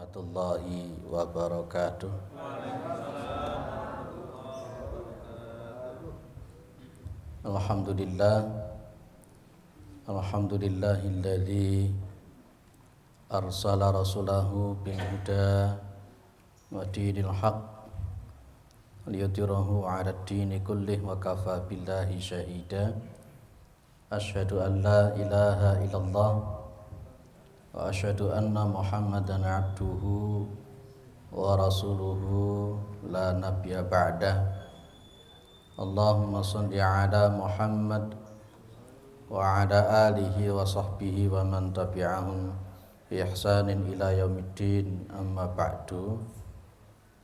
warahmatullahi wabarakatuh. Alhamdulillahilladzi arsala rasulahu bil huda wa dinil haqq liyudhhirahu 'ala ad-dini kullih wa kafa billahi syahida. Asyhadu an la ilaha illallah wa asyhadu anna Muhammadan abduhu wa rasuluhu la nabiyya ba'dah. Allahumma shalli ala Muhammad wa ala alihi wa sahbihi wa man tabi'ahum bi ihsanin ila yaumiddin, amma ba'du.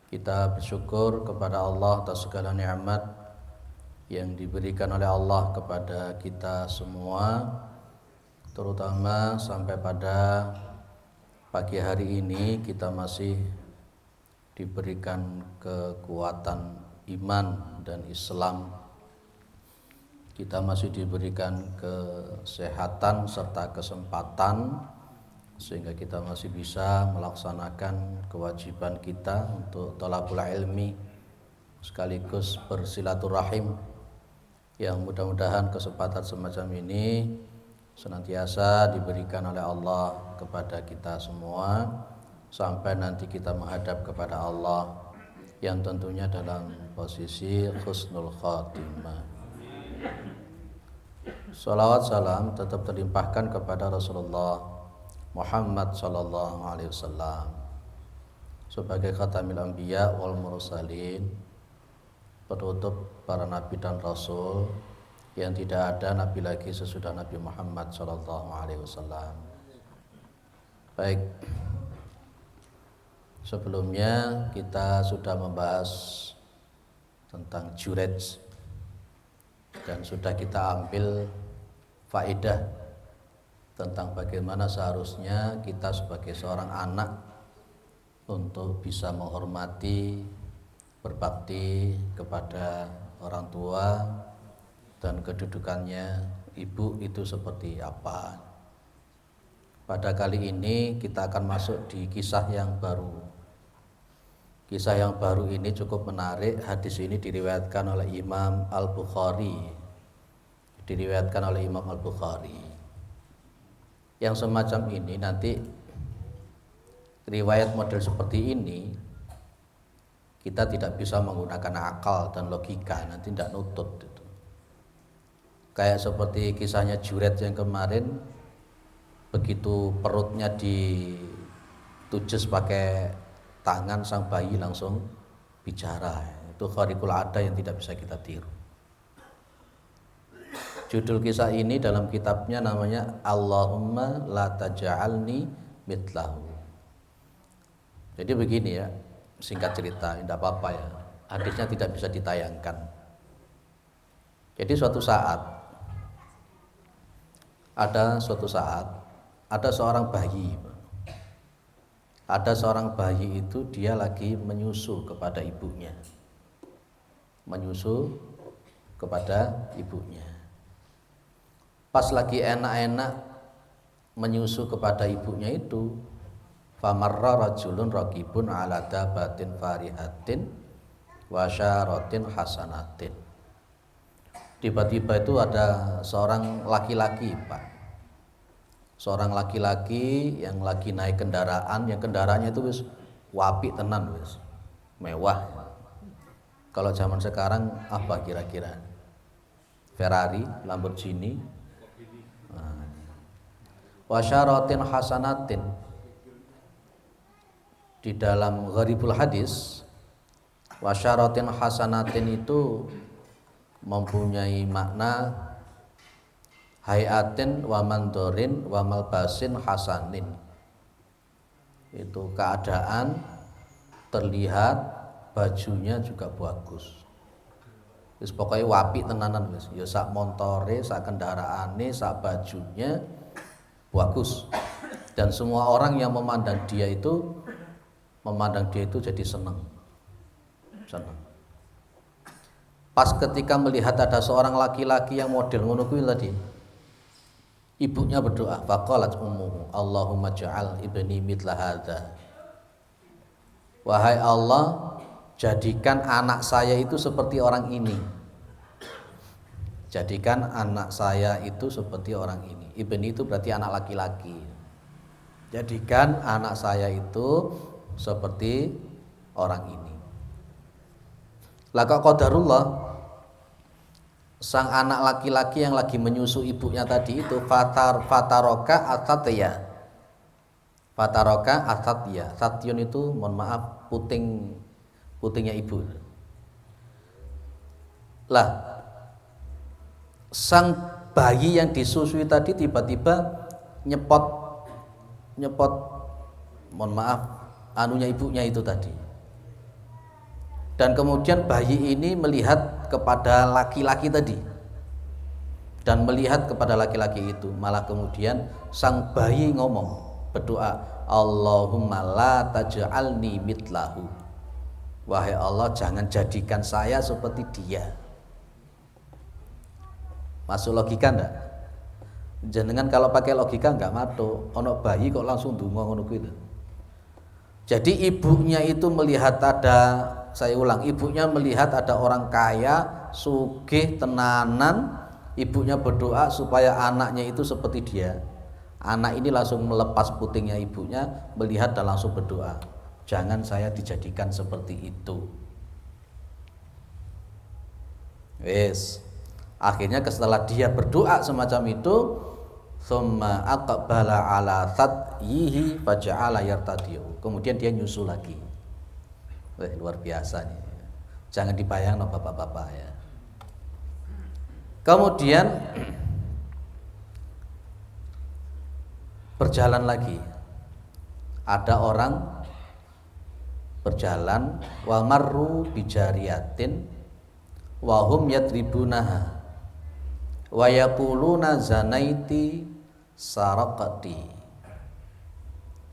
Kita bersyukur kepada Allah atas segala nikmat yang diberikan oleh Allah kepada kita semua, terutama sampai pada pagi hari ini kita masih diberikan kekuatan iman dan Islam. Kita masih diberikan kesehatan serta kesempatan sehingga kita masih bisa melaksanakan kewajiban kita untuk thalabul ilmi sekaligus bersilaturahim, yang mudah-mudahan kesempatan semacam ini senantiasa diberikan oleh Allah kepada kita semua sampai nanti kita menghadap kepada Allah yang tentunya dalam posisi husnul khatimah. Salawat salam tetap terlimpahkan kepada Rasulullah Muhammad sallallahu alaihi wasallam sebagai khatamil anbiya wal mursalin, penutup para nabi dan rasul, yang tidak ada nabi lagi sesudah Nabi Muhammad sallallahu alaihi wasallam. Baik, sebelumnya kita sudah membahas tentang jurej dan sudah kita ambil faedah tentang bagaimana seharusnya kita sebagai seorang anak untuk bisa menghormati, berbakti kepada orang tua dan kedudukannya ibu itu seperti apa. Pada kali ini kita akan masuk di kisah yang baru. Kisah yang baru ini cukup menarik. Hadis ini diriwayatkan oleh Imam Al-Bukhari. Yang semacam ini nanti riwayat model seperti ini kita tidak bisa menggunakan akal dan logika, nanti tidak nutut gitu. Kayak seperti kisahnya Juret yang kemarin, begitu perutnya ditujes pakai tangan, sang bayi langsung bicara. Itu khariqul ada yang tidak bisa kita tiru. Judul kisah ini dalam kitabnya namanya Allahumma la taj'alni mitlahu. Jadi begini ya, singkat cerita, tidak apa-apa ya, hadisnya tidak bisa ditayangkan. Jadi suatu saat ada seorang bayi. Ada seorang bayi itu dia lagi menyusu kepada ibunya. Pas lagi enak-enak menyusu kepada ibunya itu, famarra rajulun raqibun ala dabatin farihatin wa syaratin hasanatin. Tiba-tiba itu ada seorang laki-laki, Pak. Seorang laki-laki yang lagi naik kendaraan, yang kendaraannya itu wis wapi tenan, wis mewah. Kalau zaman sekarang apa kira-kira? Ferrari, Lamborghini. Wa syaratin hasanatin. Di dalam gharibul hadis, wa syaratin hasanatin itu mempunyai makna hayatin wa mandorin wa malbasin hasanin. Itu keadaan, terlihat, bajunya juga bagus. Wis pokoknya wapi tenanan wis. Ya sak montore, sak kendaraane, sak bajunya bagus. Dan semua orang yang memandang dia itu jadi senang. Pas ketika melihat ada seorang laki-laki yang model ngono kuwi tadi, ibunya berdoa, faqalat ummuhu Allahumma ja'al ibni mithla hadza wahai Allah, jadikan anak saya itu seperti orang ini. Jadikan anak saya itu seperti orang ini. Ibni itu berarti anak laki-laki. Jadikan anak saya itu seperti orang ini. Laka qadarullah, sang anak laki-laki yang lagi menyusu ibunya tadi itu fataroka atatiya. Fataroka atatiya. Satyun itu mohon maaf putingnya ibu. Lah, sang bayi yang disusui tadi tiba-tiba nyepot mohon maaf anunya ibunya itu tadi. Dan kemudian bayi ini melihat kepada laki-laki tadi. Dan melihat kepada laki-laki itu, malah kemudian sang bayi ngomong, berdoa, Allahumma la taj'alni mitlahu. Wahai Allah, jangan jadikan saya seperti dia. Masuk logika enggak? Jenengan kalau pakai logika enggak matuk, ono bayi kok langsung ndonga ngono kuwi lho. Jadi ibunya itu melihat ada, saya ulang, ibunya melihat ada orang kaya, sugih, tenanan, ibunya berdoa supaya anaknya itu seperti dia. Anak ini langsung melepas putingnya ibunya, melihat dan langsung berdoa, jangan saya dijadikan seperti itu. Wes. Akhirnya setelah dia berdoa semacam itu, summa aqbala ala sadyihi faja'ala yartadiu. Kemudian dia nyusul lagi. Wah, luar biasa nih. Jangan dibayang bapak-bapak ya. Kemudian berjalan lagi. Ada orang berjalan wa marru bijariyatin wa hum yadribunaha wa yaquluna zanaiti saraqati.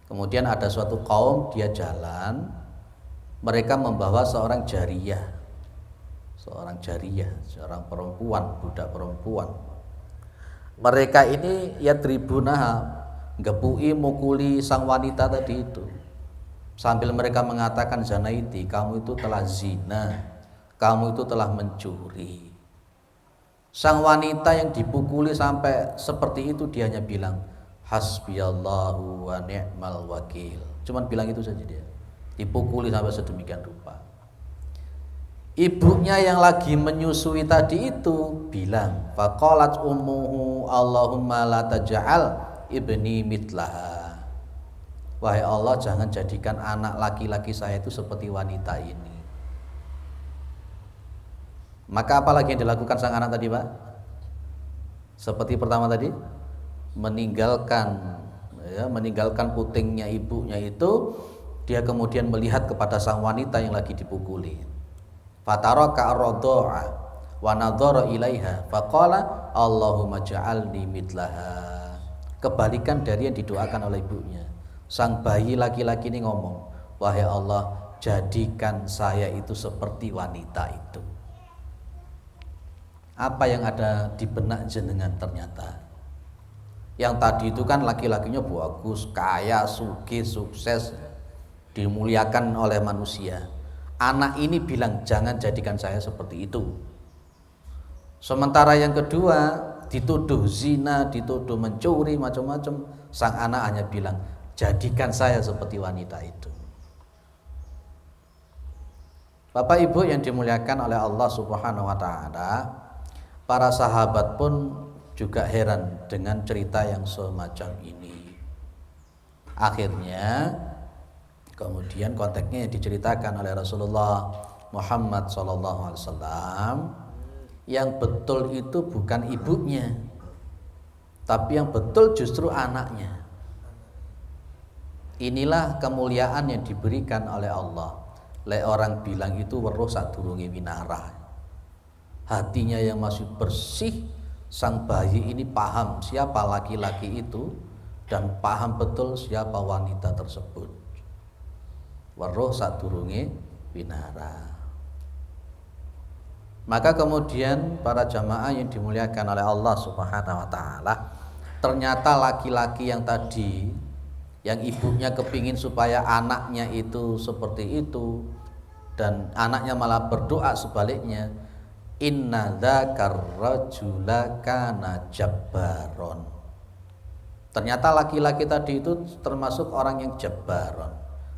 Kemudian ada suatu kaum, dia jalan, mereka membawa seorang jariyah, seorang perempuan, budak perempuan. Mereka ini yadribunaha, ngepui, mukuli sang wanita tadi itu, sambil mereka mengatakan zanaiti, kamu itu telah zina, kamu itu telah mencuri. Sang wanita yang dipukuli sampai seperti itu, dia hanya bilang hasbiyallahu wa ni'mal wakil. Cuman bilang itu saja dia. Dipukuli sampai sedemikian rupa. Ibunya yang lagi menyusui tadi itu bilang, faqalat ummuhu Allahumma la taj'al ibni mitlaha. Wahai Allah, jangan jadikan anak laki-laki saya itu seperti wanita ini. Maka apa lagi yang dilakukan sang anak tadi, Pak? Seperti pertama tadi, meninggalkan putingnya ibunya itu, dia kemudian melihat kepada sang wanita yang lagi dipukuli. Fataraka ar-radha'a wa nadhara ilaiha faqala Allahumma ja'alni mitlaha. Kebalikan dari yang didoakan oleh ibunya. Sang bayi laki-laki ini ngomong, wahai Allah, jadikan saya itu seperti wanita itu. Apa yang ada di benak jenengan ternyata? Yang tadi itu kan laki-lakinya bagus, kaya, sugih, sukses, dimuliakan oleh manusia. Anak ini bilang jangan jadikan saya seperti itu. Sementara yang kedua dituduh zina, dituduh mencuri, macam-macam. Sang anak hanya bilang jadikan saya seperti wanita itu. Bapak Ibu yang dimuliakan oleh Allah Subhanahu wa taala, para sahabat pun juga heran dengan cerita yang semacam ini. Akhirnya kemudian konteksnya diceritakan oleh Rasulullah Muhammad SAW, yang betul itu bukan ibunya, tapi yang betul justru anaknya. Inilah kemuliaan yang diberikan oleh Allah. Le orang bilang itu weruh sadurunge winarah. Hatinya yang masih bersih, sang bayi ini paham siapa laki-laki itu dan paham betul siapa wanita tersebut. Weruh sadurunge winara. Maka kemudian para jamaah yang dimuliakan oleh Allah Subhanahu wa taala, ternyata laki-laki yang tadi yang ibunya kepingin supaya anaknya itu seperti itu dan anaknya malah berdoa sebaliknya, inna dzakar rajula kana jabbaron. Ternyata laki-laki tadi itu termasuk orang yang jabbaron,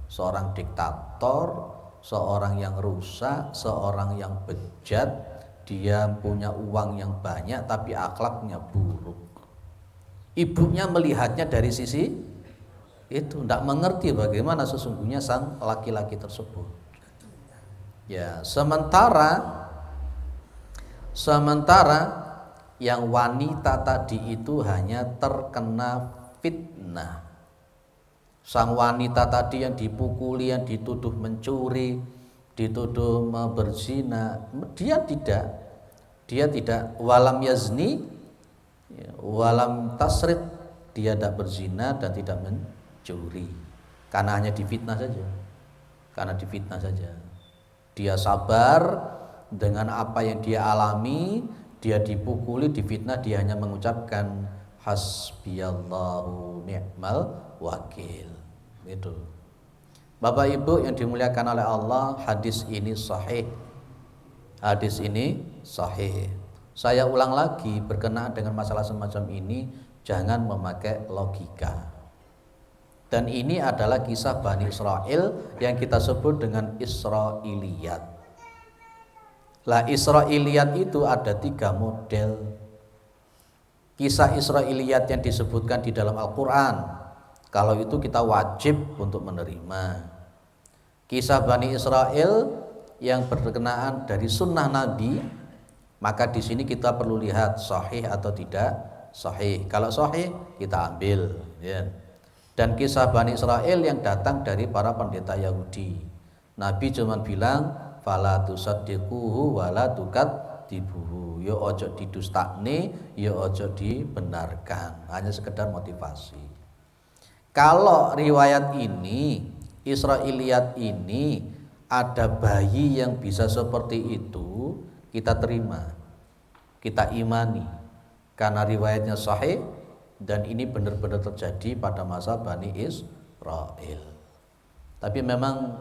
seorang diktator, seorang yang rusak, seorang yang bejat. Dia punya uang yang banyak tapi akhlaknya buruk. Ibunya melihatnya dari sisi itu, tidak mengerti bagaimana sesungguhnya sang laki-laki tersebut. Ya, sementara yang wanita tadi itu hanya terkena fitnah. Sang wanita tadi yang dipukuli, yang dituduh mencuri, dituduh berzina, dia tidak walam yazni, walam tasrid, dia tidak berzina dan tidak mencuri, karena hanya difitnah saja. Dia sabar dengan apa yang dia alami, dia dipukuli, difitnah, dia hanya mengucapkan hasbiyallahu ni'mal wakil. Itu. Bapak Ibu yang dimuliakan oleh Allah, hadis ini sahih. Saya ulang lagi, berkenaan dengan masalah semacam ini jangan memakai logika. Dan ini adalah kisah Bani Israel yang kita sebut dengan Israiliyat. Lah, Israiliyat itu ada 3 model. Kisah Israiliyat yang disebutkan di dalam Al-Quran, kalau itu kita wajib untuk menerima. Kisah Bani Israel yang berkenaan dari sunnah Nabi, maka di sini kita perlu lihat sahih atau tidak sahih. Kalau sahih kita ambil, ya. Dan kisah Bani Israel yang datang dari para pendeta Yahudi, Nabi cuma bilang fala tusaddiquhu wala tukadzibuhu, ya ojo didustakne, ya ojo dibenarkan, hanya sekedar motivasi. Kalau riwayat ini, Israiliyat ini ada bayi yang bisa seperti itu, kita terima, kita imani, karena riwayatnya sahih dan ini benar-benar terjadi pada masa Bani Israel. Tapi memang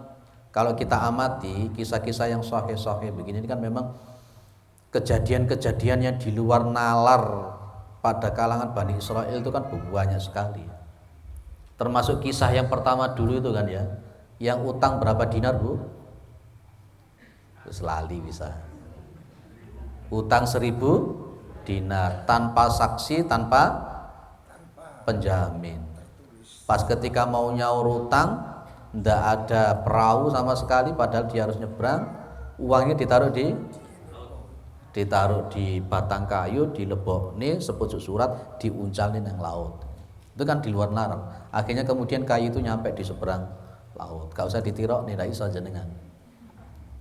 kalau kita amati kisah-kisah yang sahih-sahih begini, ini kan memang kejadian-kejadian yang di luar nalar pada kalangan Bani Israel itu kan banyak sekali. Termasuk kisah yang pertama dulu itu kan ya, yang utang berapa dinar Bu? Terus lali bisa. Utang 1000 dinar tanpa saksi, tanpa penjamin. Pas ketika mau nyaur utang, ndak ada perahu sama sekali, padahal dia harus nyebrang. Uangnya ditaruh di batang kayu, dilebokne sepucuk surat, diuncalin yang laut. Itu kan di luar nalar. Akhirnya kemudian kayu itu nyampe di seberang laut. Gak usah ditirok nih, iso jenengan.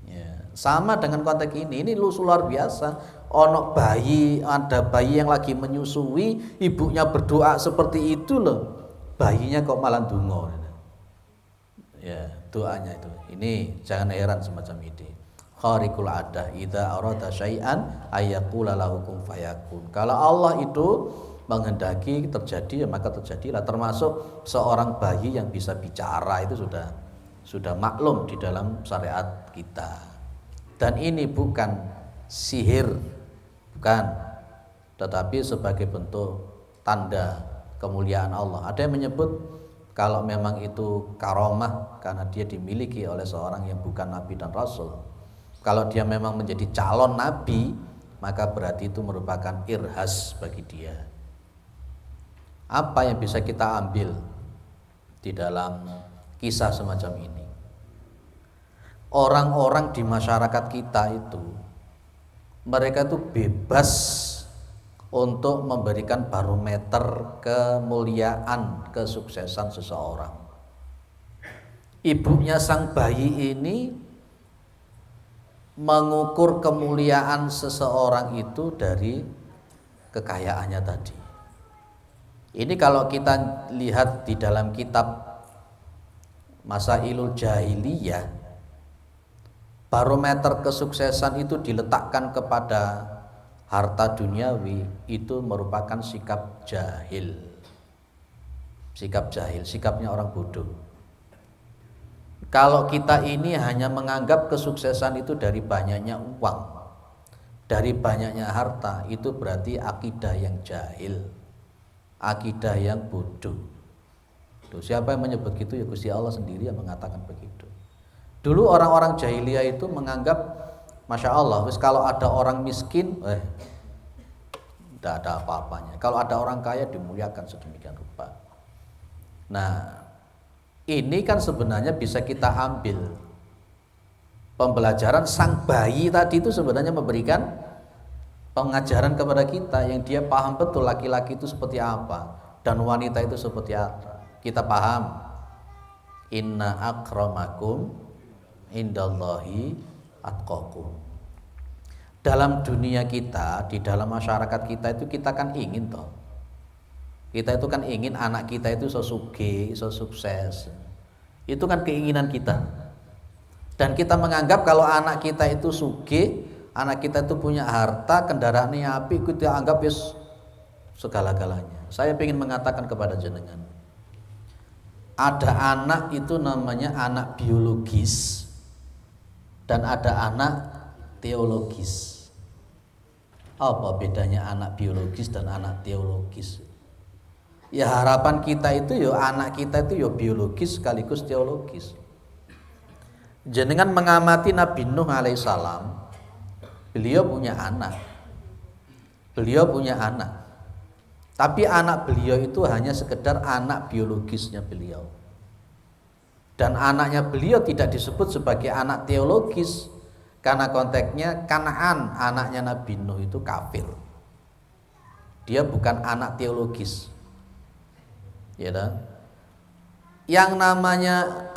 Ya, sama dengan konteks ini luar biasa. Ono bayi, ada bayi yang lagi menyusui, ibunya berdoa seperti itu loh. Bayinya kok malah dungo. Ya, doanya itu. Ini jangan heran semacam ini. Khariqul adah, idza arada syai'an ayyaqula lahu kun fayakun. Kalau Allah itu menghendaki terjadi, ya maka terjadilah. Termasuk seorang bayi yang bisa bicara itu sudah maklum di dalam syariat kita. Dan ini bukan sihir, bukan, tetapi sebagai bentuk tanda kemuliaan Allah. Ada yang menyebut kalau memang itu karomah karena dia dimiliki oleh seorang yang bukan nabi dan rasul. Kalau dia memang menjadi calon nabi, maka berarti itu merupakan irhas bagi dia. Apa yang bisa kita ambil di dalam kisah semacam ini? Orang-orang di masyarakat kita itu, mereka itu bebas untuk memberikan barometer kemuliaan, kesuksesan seseorang. Ibunya sang bayi ini mengukur kemuliaan seseorang itu dari kekayaannya tadi. Ini kalau kita lihat di dalam kitab Masailul Jahiliyah, barometer kesuksesan itu diletakkan kepada harta duniawi, itu merupakan sikap jahil. sikap jahil, sikapnya orang bodoh. Kalau kita ini hanya menganggap kesuksesan itu dari banyaknya uang, dari banyaknya harta, itu berarti akidah yang jahil, akidah yang bodoh. Tuh, siapa yang menyebut gitu? Ya Gusti Allah sendiri yang mengatakan begitu. Dulu orang-orang jahiliyah itu menganggap, Masya Allah, kalau ada orang miskin, tidak ada apa-apanya. Kalau ada orang kaya dimuliakan sedemikian rupa. Nah, ini kan sebenarnya bisa kita ambil pembelajaran. Sang bayi tadi itu sebenarnya memberikan pengajaran kepada kita yang dia paham betul laki-laki itu seperti apa dan wanita itu seperti apa. Kita paham, inna akramakum indallahi atqakum. Dalam dunia kita, di dalam masyarakat kita itu kita kan ingin toh, kita itu kan ingin anak kita itu so sugih, so sukses. Itu kan keinginan kita. Dan kita menganggap kalau anak kita itu sugih, anak kita itu punya harta, kendaraannya apik, kita anggap segala-galanya. Saya ingin mengatakan kepada jenengan, ada anak itu namanya anak biologis dan ada anak teologis. Apa bedanya anak biologis dan anak teologis? Ya harapan kita itu anak kita itu biologis sekaligus teologis. Jenengan mengamati Nabi Nuh alaihissalam, beliau punya anak. Tapi anak beliau itu hanya sekedar anak biologisnya beliau. Dan anaknya beliau tidak disebut sebagai anak teologis, karena konteksnya Kanaan, anaknya Nabi Nuh itu kafir. Dia bukan anak teologis. Ya kan? Yang namanya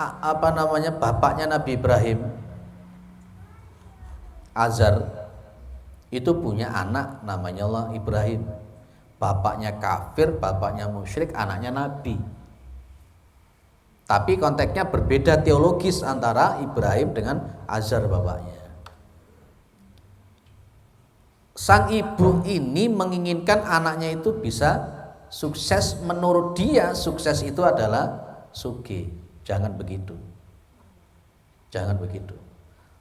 bapaknya Nabi Ibrahim, Azar, itu punya anak namanya Allah Ibrahim. Bapaknya kafir, bapaknya musyrik, anaknya Nabi. Tapi konteksnya berbeda teologis antara Ibrahim dengan Azar bapaknya. Sang ibu ini menginginkan anaknya itu bisa sukses. Menurut dia sukses itu adalah sugih. Jangan begitu.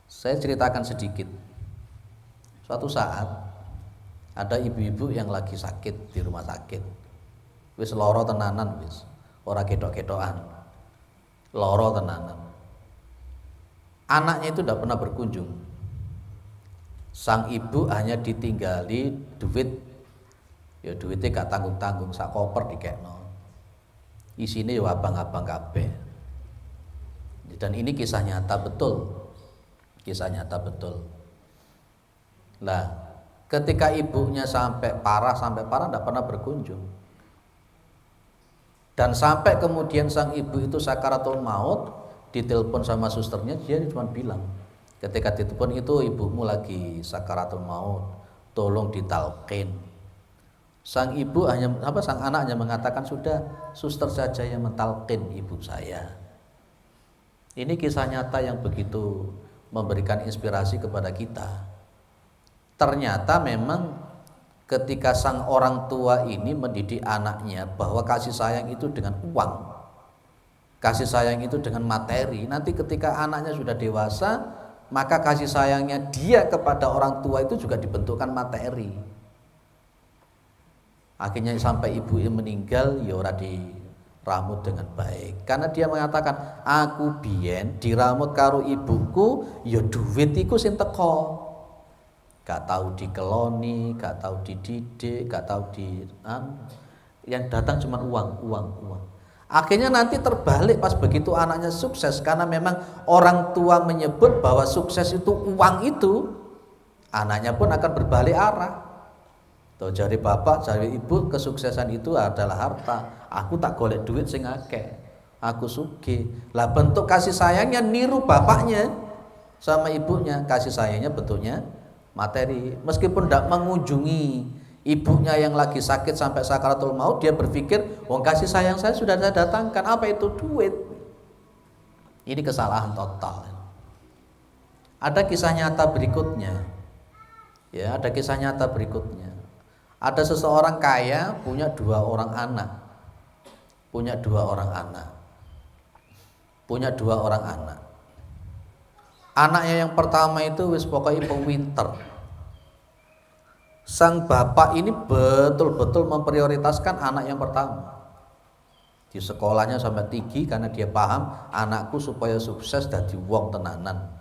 Saya ceritakan sedikit. Suatu saat ada ibu-ibu yang lagi sakit di rumah sakit. Wis loro tenanan wis. Ora ketok-ketokan. Loro tenanan. Anaknya itu tidak pernah berkunjung. Sang ibu hanya ditinggali duit. Ya duitnya gak tanggung-tanggung, sak koper dikekno. Isine ya abang-abang kabeh. Dan ini kisah nyata betul. Nah, ketika ibunya sampai parah tidak pernah berkunjung. Dan sampai kemudian sang ibu itu sakaratul maut, ditelepon sama susternya, dia cuma bilang, ketika ditelepon itu ibumu lagi sakaratul maut, tolong ditalqin. Sang anak hanya mengatakan, sudah suster saja yang mentalqin ibu saya. Ini kisah nyata yang begitu memberikan inspirasi kepada kita. Ternyata memang ketika sang orang tua ini mendidik anaknya bahwa kasih sayang itu dengan uang, kasih sayang itu dengan materi, nanti ketika anaknya sudah dewasa, maka kasih sayangnya dia kepada orang tua itu juga dibentukkan materi. Akhirnya sampai ibunya meninggal ya ora diramut dengan baik, karena dia mengatakan, aku biyen diramut karo ibuku ya duit iku sing teko, gak tahu dikeloni, gak tahu dididik, gak tahu yang datang cuma uang. Akhirnya nanti terbalik pas begitu anaknya sukses, karena memang orang tua menyebut bahwa sukses itu uang itu, anaknya pun akan berbalik arah. Tuh, jari bapak, jari ibu, kesuksesan itu adalah harta. Aku tak golek duit sing akeh, aku sugih. Lah bentuk kasih sayangnya niru bapaknya sama ibunya, kasih sayangnya bentuknya materi. Meskipun tidak mengunjungi ibunya yang lagi sakit sampai sakaratul maut, dia berpikir, wong kasih sayang saya sudah saya datangkan, apa itu duit? Ini kesalahan total. Ada kisah nyata berikutnya. Ya, ada kisah nyata berikutnya. Ada seseorang kaya punya 2 orang anak. punya 2 orang anak. Punya 2 orang anak. Anaknya yang pertama itu wis pokoknya pinter. Sang bapak ini betul-betul memprioritaskan anak yang pertama. Di sekolahnya sampai tinggi karena dia paham anakku supaya sukses dadi wong tenanan.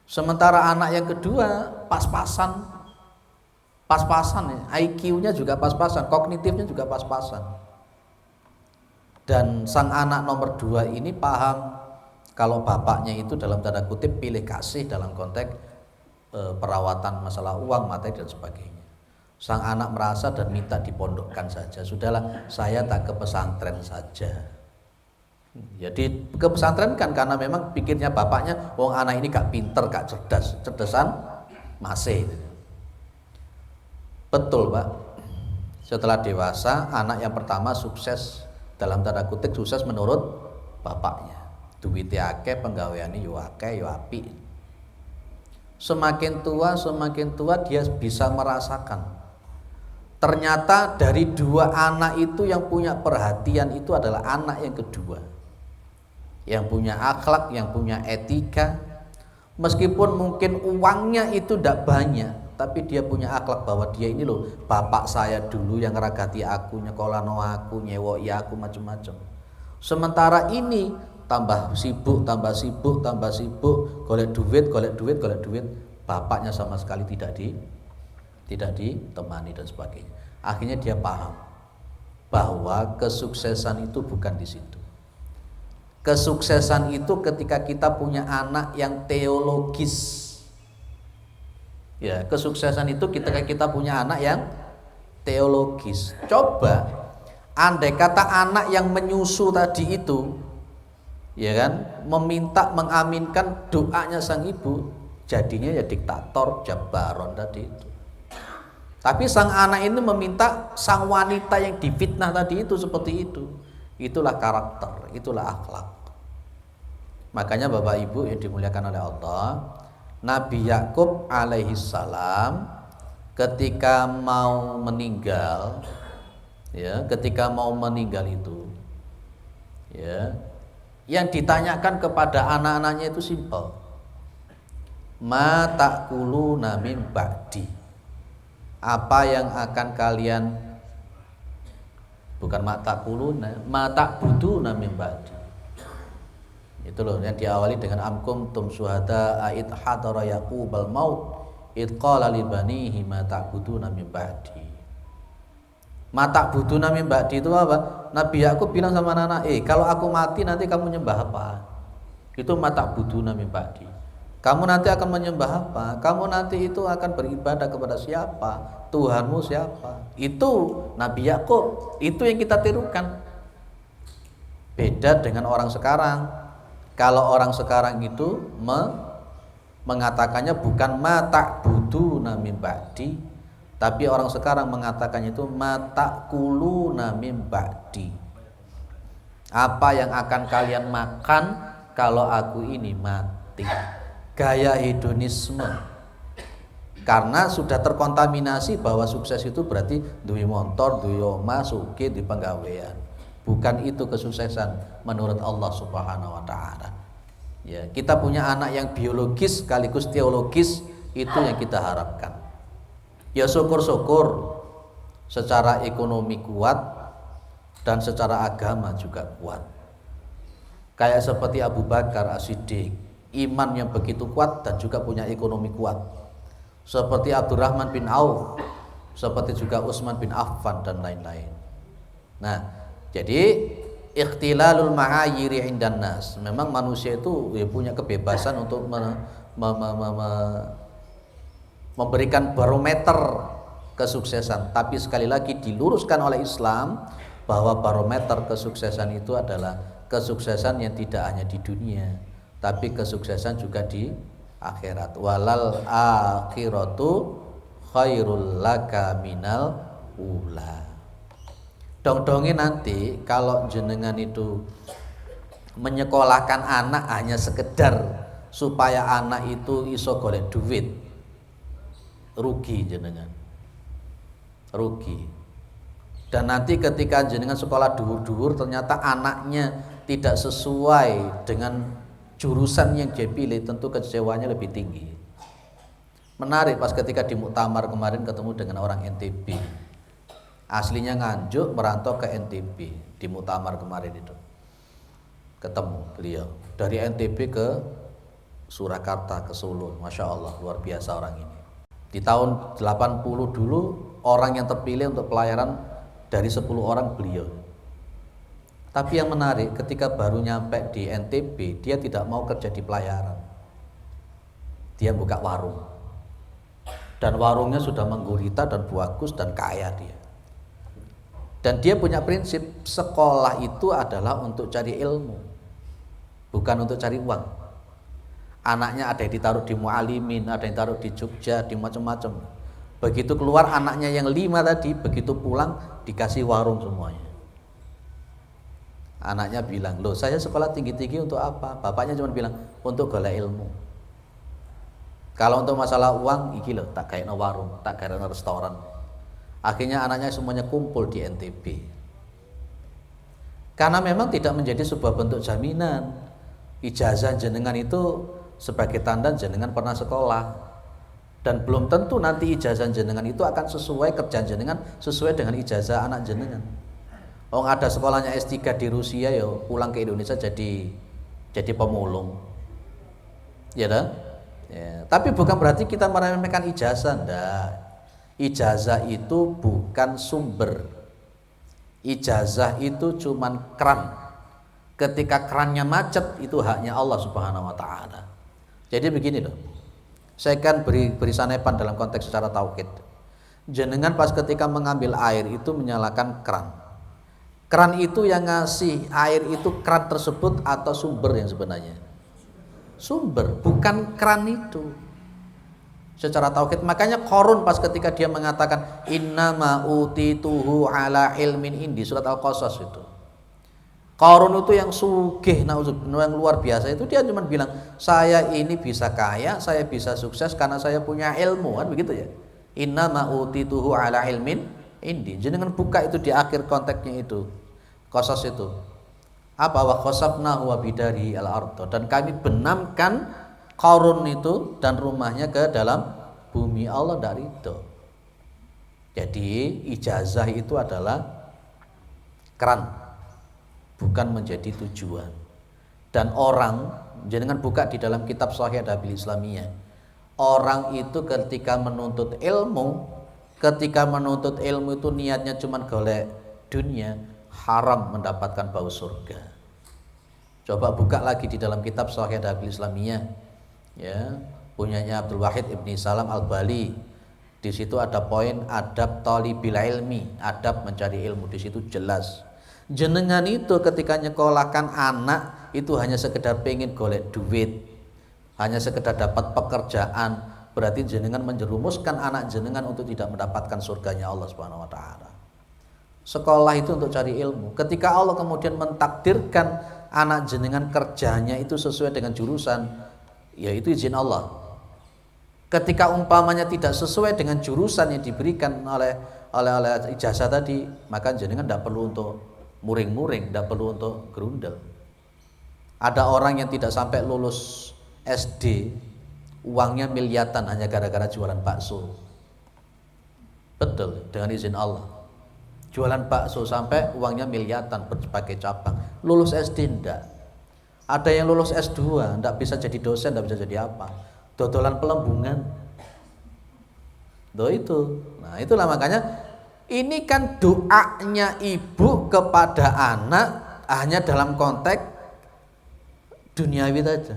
Sementara anak yang kedua pas-pasan ya. IQ-nya juga pas-pasan, kognitifnya juga pas-pasan. Dan sang anak nomor 2 ini paham kalau bapaknya itu dalam tanda kutip pilih kasih dalam konteks perawatan masalah uang, materi dan sebagainya. Sang anak merasa dan minta dipondokkan saja. Sudahlah, saya tak ke pesantren saja. Jadi ke pesantren kan karena memang pikirnya bapaknya, wong anak ini gak pinter, gak cerdas, cerdasan masih. Betul Pak. Setelah dewasa, anak yang pertama sukses dalam tanda kutip sukses menurut bapaknya. Duwite akeh, penggaweane yo akeh, yo apik. Semakin tua dia bisa merasakan. Ternyata dari 2 anak itu yang punya perhatian itu adalah anak yang kedua. Yang punya akhlak, yang punya etika. Meskipun mungkin uangnya itu tidak banyak, tapi dia punya akhlak bahwa dia ini loh bapak saya dulu yang ngeragati aku, nyekolano aku, nyewoi aku macam-macam. Sementara ini tambah sibuk, golek duit, bapaknya sama sekali tidak ditemani dan sebagainya. Akhirnya dia paham bahwa kesuksesan itu bukan di situ. Kesuksesan itu ketika kita punya anak yang teologis. Ya, kesuksesan itu ketika kita punya anak yang teologis. Coba andai kata anak yang menyusu tadi itu, ya kan, meminta mengaminkan doanya sang ibu, jadinya ya diktator, jabaron tadi itu. Tapi sang anak ini meminta sang wanita yang difitnah tadi itu seperti itu. Itulah karakter, itulah akhlak. Makanya Bapak Ibu yang dimuliakan oleh Allah, Nabi Yakub alaihi salam ketika mau meninggal, ya, ketika mau meninggal itu, ya, yang ditanyakan kepada anak-anaknya itu simpel. Ma ta'kuluna min ba'di. Apa yang akan kalian, bukan ma ta'kuluna, ma ta'buduna min ba'di. Itu loh yang diawali dengan amkum tum syuhada ait hadara yaqubal maut id qala li banihi ma ta'buduna min ba'di. Ma ta'buduna min ba'di itu apa? Nabi Yakub bilang sama anak, kalau aku mati nanti kamu nyembah apa? Itu ma ta'buduna min ba'di. Kamu nanti akan menyembah apa? Kamu nanti itu akan beribadah kepada siapa? Tuhanmu siapa? Itu Nabi Yakub. Itu yang kita tirukan. Beda dengan orang sekarang. Kalau orang sekarang itu mengatakannya bukan ma ta'buduna min ba'di, tapi orang sekarang mengatakannya itu ma ta'kuluna min ba'di. Apa yang akan kalian makan kalau aku ini mati? Gaya hedonisme. Karena sudah terkontaminasi bahwa sukses itu berarti duwe motor, duwe omah, sugih, di penggawean. Bukan itu kesuksesan menurut Allah Subhanahu wa taala. Ya, kita punya anak yang biologis sekaligus teologis, itu yang kita harapkan. Ya syukur-syukur secara ekonomi kuat dan secara agama juga kuat. Kayak seperti Abu Bakar As-Siddiq, iman yang begitu kuat dan juga punya ekonomi kuat. Seperti Abdurrahman bin Auf, seperti juga Utsman bin Affan dan lain-lain. Nah, jadi ikhtilalul ma'ayiri indan nas. Memang manusia itu ya punya kebebasan untuk memberikan barometer kesuksesan. Tapi sekali lagi diluruskan oleh Islam bahwa barometer kesuksesan itu adalah kesuksesan yang tidak hanya di dunia, tapi kesuksesan juga di akhirat. Walal akhiratu khairul laka minal ula. Dong-dongnya nanti kalau jenengan itu menyekolahkan anak hanya sekedar supaya anak itu iso golek duit, rugi jenengan, rugi. Dan nanti ketika jenengan sekolah dhuwur-dhuwur ternyata anaknya tidak sesuai dengan jurusan yang dia pilih, tentu kecewaannya lebih tinggi. Menarik pas ketika di muktamar kemarin ketemu dengan orang NTB. Aslinya Nganjuk, merantau ke NTB di muktamar kemarin itu. Ketemu beliau dari NTB ke Surakarta ke Solo. Masya Allah, luar biasa orang ini. Di tahun 80 dulu orang yang terpilih untuk pelayaran dari 10 orang beliau. Tapi yang menarik ketika baru nyampe di NTB, dia tidak mau kerja di pelayaran. Dia buka warung. Dan warungnya sudah menggurita dan bagus dan kaya dia. Dan dia punya prinsip sekolah itu adalah untuk cari ilmu, bukan untuk cari uang. Anaknya ada yang ditaruh di Mualimin, ada yang ditaruh di Jogja, di macam-macam. Begitu keluar anaknya yang 5 tadi, begitu pulang dikasih warung semuanya. Anaknya bilang, loh saya sekolah tinggi-tinggi untuk apa? Bapaknya cuma bilang, untuk golek ilmu. Kalau untuk masalah uang, iki loh, tak kayak warung, tak kayak restoran. Akhirnya anaknya semuanya kumpul di NTB. Karena memang tidak menjadi sebuah bentuk jaminan. Ijazah jenengan itu sebagai tanda jenengan pernah sekolah. Dan belum tentu nanti ijazah jenengan itu akan sesuai kerjaan jenengan, sesuai dengan ijazah anak jenengan. Ada sekolahnya S3 di Rusia, ya pulang ke Indonesia jadi pemulung. Ya dah? Ya, tapi bukan berarti kita meremehkan ijazah, enggak. Ijazah itu bukan sumber. Ijazah itu cuman keran. Ketika kerannya macet, itu haknya Allah Subhanahu wa taala. Jadi begini loh. Saya kan beri sanepan dalam konteks secara tauhid. Jenengan pas ketika mengambil air itu menyalakan keran. Keran itu yang ngasih air itu keran tersebut atau sumber yang sebenarnya? Sumber, bukan keran itu. Secara tauhid, makanya Qarun pas ketika dia mengatakan innama utituhu ala ilmin indi, surat Al-Qasas itu. Qarun itu yang sugih, yang luar biasa itu, dia cuma bilang saya ini bisa kaya, saya bisa sukses karena saya punya ilmu, kan begitu ya. Innama utituhu ala ilmin indi. Jangan buka itu di akhir konteksnya itu. Qasas itu. Apa wa khasabnahu wa bidari al-ardh, dan kami benamkan Qarun itu dan rumahnya ke dalam bumi. Allah dari itu. Jadi ijazah itu adalah keran, bukan menjadi tujuan. Dan orang, jangan buka di dalam kitab Sahih Adabil Islamiyah. Orang itu ketika menuntut ilmu itu niatnya cuma golek dunia, haram mendapatkan bau surga. Coba buka lagi di dalam kitab Sahih Adabil Islamiyah. Ya, punyanya Abdul Wahid Ibni Salam Al-Bali. Di situ ada poin adab thalibil ilmi, adab mencari ilmu. Di situ jelas. Jenengan itu ketika nyekolahkan anak itu hanya sekedar pengen golek duit, hanya sekedar dapat pekerjaan, berarti jenengan menjerumuskan anak jenengan untuk tidak mendapatkan surganya Allah Subhanahu wa taala. Sekolah itu untuk cari ilmu. Ketika Allah kemudian mentakdirkan anak jenengan kerjanya itu sesuai dengan jurusan, yaitu izin Allah. Ketika umpamanya tidak sesuai dengan jurusan yang diberikan oleh ijazah tadi, maka jenengan tidak perlu untuk muring-muring, tidak perlu untuk gerundel. Ada orang yang tidak sampai lulus SD, uangnya miliatan hanya gara-gara jualan bakso. Betul, dengan izin Allah. Jualan bakso sampai uangnya miliatan berbagai cabang. Lulus SD enggak. Ada yang lulus S2, enggak bisa jadi dosen, enggak bisa jadi apa. Dodolan pelembungan. Itu. Nah, itulah makanya ini kan doanya ibu kepada anak hanya dalam konteks duniawi saja.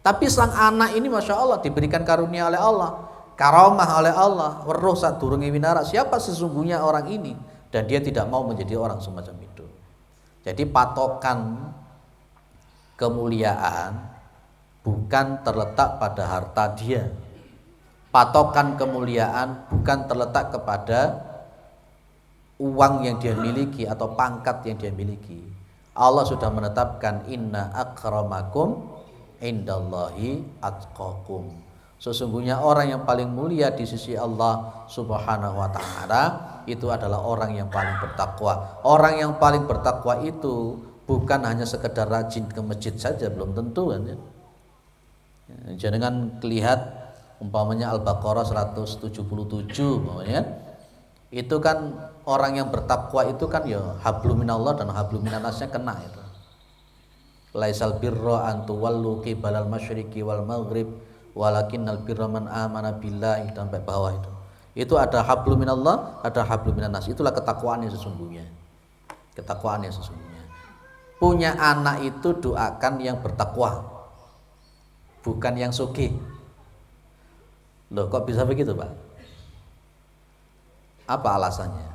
Tapi sang anak ini Masya Allah diberikan karunia oleh Allah, karamah oleh Allah, weruh sadurunge winara. Siapa sesungguhnya orang ini? Dan dia tidak mau menjadi orang semacam itu. Jadi patokan kemuliaan bukan terletak pada harta dia. Patokan kemuliaan bukan terletak kepada uang yang dia miliki atau pangkat yang dia miliki. Allah sudah menetapkan inna akramakum indallahi atqakum. Sesungguhnya orang yang paling mulia di sisi Allah Subhanahu wa taala itu adalah orang yang paling bertakwa. Orang yang paling bertakwa itu bukan hanya sekedar rajin ke masjid saja, belum tentu kan ya. Jangan lihat umpamanya Al-Baqarah 177 umpamanya, itu kan orang yang bertakwa itu kan ya hablum minallah dan hablum minannasnya kena itu. Laisal birra an tuwallu qibalal masyriqi wal maghrib walakinnal birra man amana billahi, sampai bawah itu. Itu ada hablum minallah, ada hablum minannas. Itulah ketakwaannya sesungguhnya. Ketakwaannya sesungguhnya. Punya anak itu doakan yang bertakwa, bukan yang sugih. Loh, kok bisa begitu, Pak? Apa alasannya?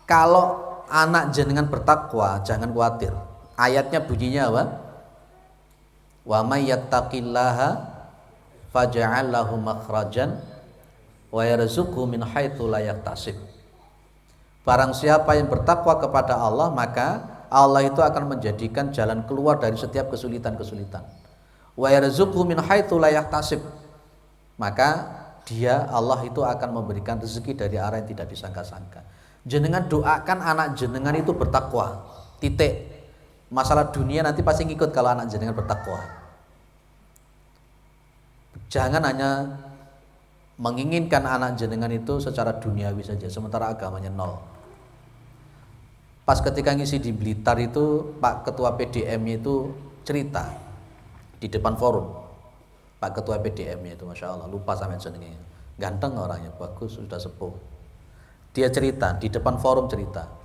Kalau anak jenengan bertakwa, jangan khawatir. Ayatnya bunyinya apa? Wa may yattaqillaha faj'al lahu makhrajan wa yarzuqhu min haitsu la yahtasib. Barang siapa yang bertakwa kepada Allah, maka Allah itu akan menjadikan jalan keluar dari setiap kesulitan-kesulitan. Wa yarzuqhu min haitsu la yahtasib. Maka dia, Allah itu akan memberikan rezeki dari arah yang tidak disangka-sangka. Jenengan doakan anak jenengan itu bertakwa. Titik. Masalah dunia nanti pasti ngikut kalau anak jenengan bertakwa. Jangan hanya menginginkan anak jenengan itu secara duniawi saja, sementara agamanya nol. Pas ketika ngisi di Blitar itu, Pak Ketua PDM-nya itu cerita di depan forum. Pak Ketua PDM-nya itu, Masya Allah, lupa sampai jenengnya. Ganteng orangnya, bagus, sudah sepuh. Dia cerita di depan forum, cerita.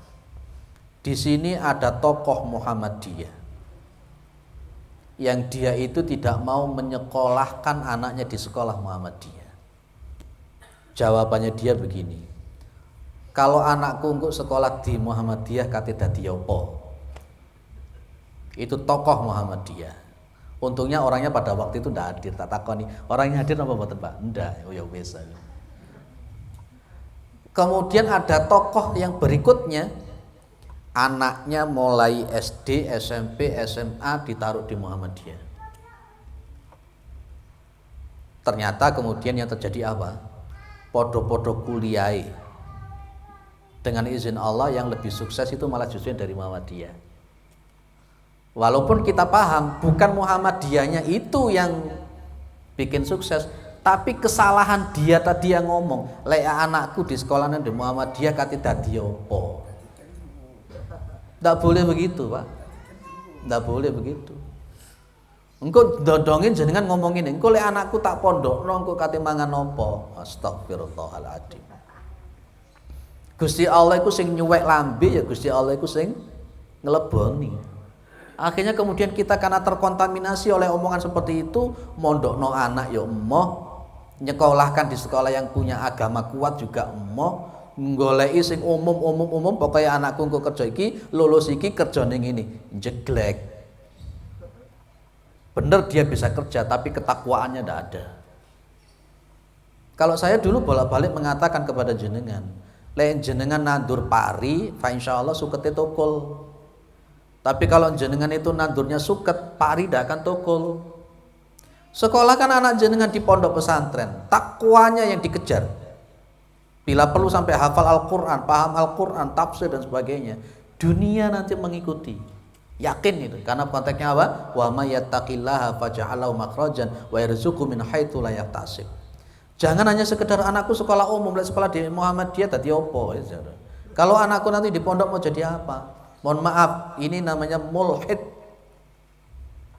Di sini ada tokoh Muhammadiyah yang dia itu tidak mau menyekolahkan anaknya di sekolah Muhammadiyah. Jawabannya dia begini, kalau anakku untuk sekolah di Muhammadiyah kate dadi apa? Itu tokoh Muhammadiyah. Untungnya orangnya pada waktu itu tidak hadir. Tak takoni, orangnya hadir apa mboten, Pak? Ndak, oh ya wis. Kemudian ada tokoh yang berikutnya, anaknya mulai SD, SMP, SMA ditaruh di Muhammadiyah. Ternyata kemudian yang terjadi apa? Podo-podo kuliah. Dengan izin Allah yang lebih sukses itu malah justru dari Muhammadiyah. Walaupun kita paham bukan Muhammadiyahnya itu yang bikin sukses, tapi kesalahan dia tadi yang ngomong, lek anakku di sekolahan di Muhammadiyah kate dadi opo. Tidak boleh begitu, Pak. Tidak boleh begitu. Engko dodongin jenengan ngomongin, engko lek anakku tak pondokno engko kate mangan opo. Astagfirullahaladzim. Gusti Allah iku sing nyuwek lambe, ya Gusti Allah iku sing ngeleboni. Akhirnya kemudian kita karena terkontaminasi oleh omongan seperti itu, mondokno anak ya emoh, nyekolahkan di sekolah yang punya agama kuat juga emoh, nggoleki sing umum pokoknya anakku engko kerja iki, lulus iki kerja ning ini, jeglek. Bener dia bisa kerja tapi ketakwaannya ndak ada. Kalau saya dulu bolak-balik mengatakan kepada jenengan, lek jenengan nandur pari, fa insyaallah sukete tokol. Tapi kalau jenengan itu nandurnya suket, pari tidak akan tokol. Sekolah kan anak jenengan di pondok pesantren, takwanya yang dikejar. Bila perlu sampai hafal Al-Quran, paham Al-Quran, tafsir dan sebagainya. Dunia nanti mengikuti. Yakin itu, karena konteksnya apa? Wa may yattaqillaha faj'al lahu makhrajan wa yarzuqhu min haitsu la yahtasib. Jangan hanya sekedar anakku sekolah umum, sekolah di Muhammadiyah tadi opo. Kalau anakku nanti di pondok mau jadi apa? Mohon maaf, ini namanya mulhid.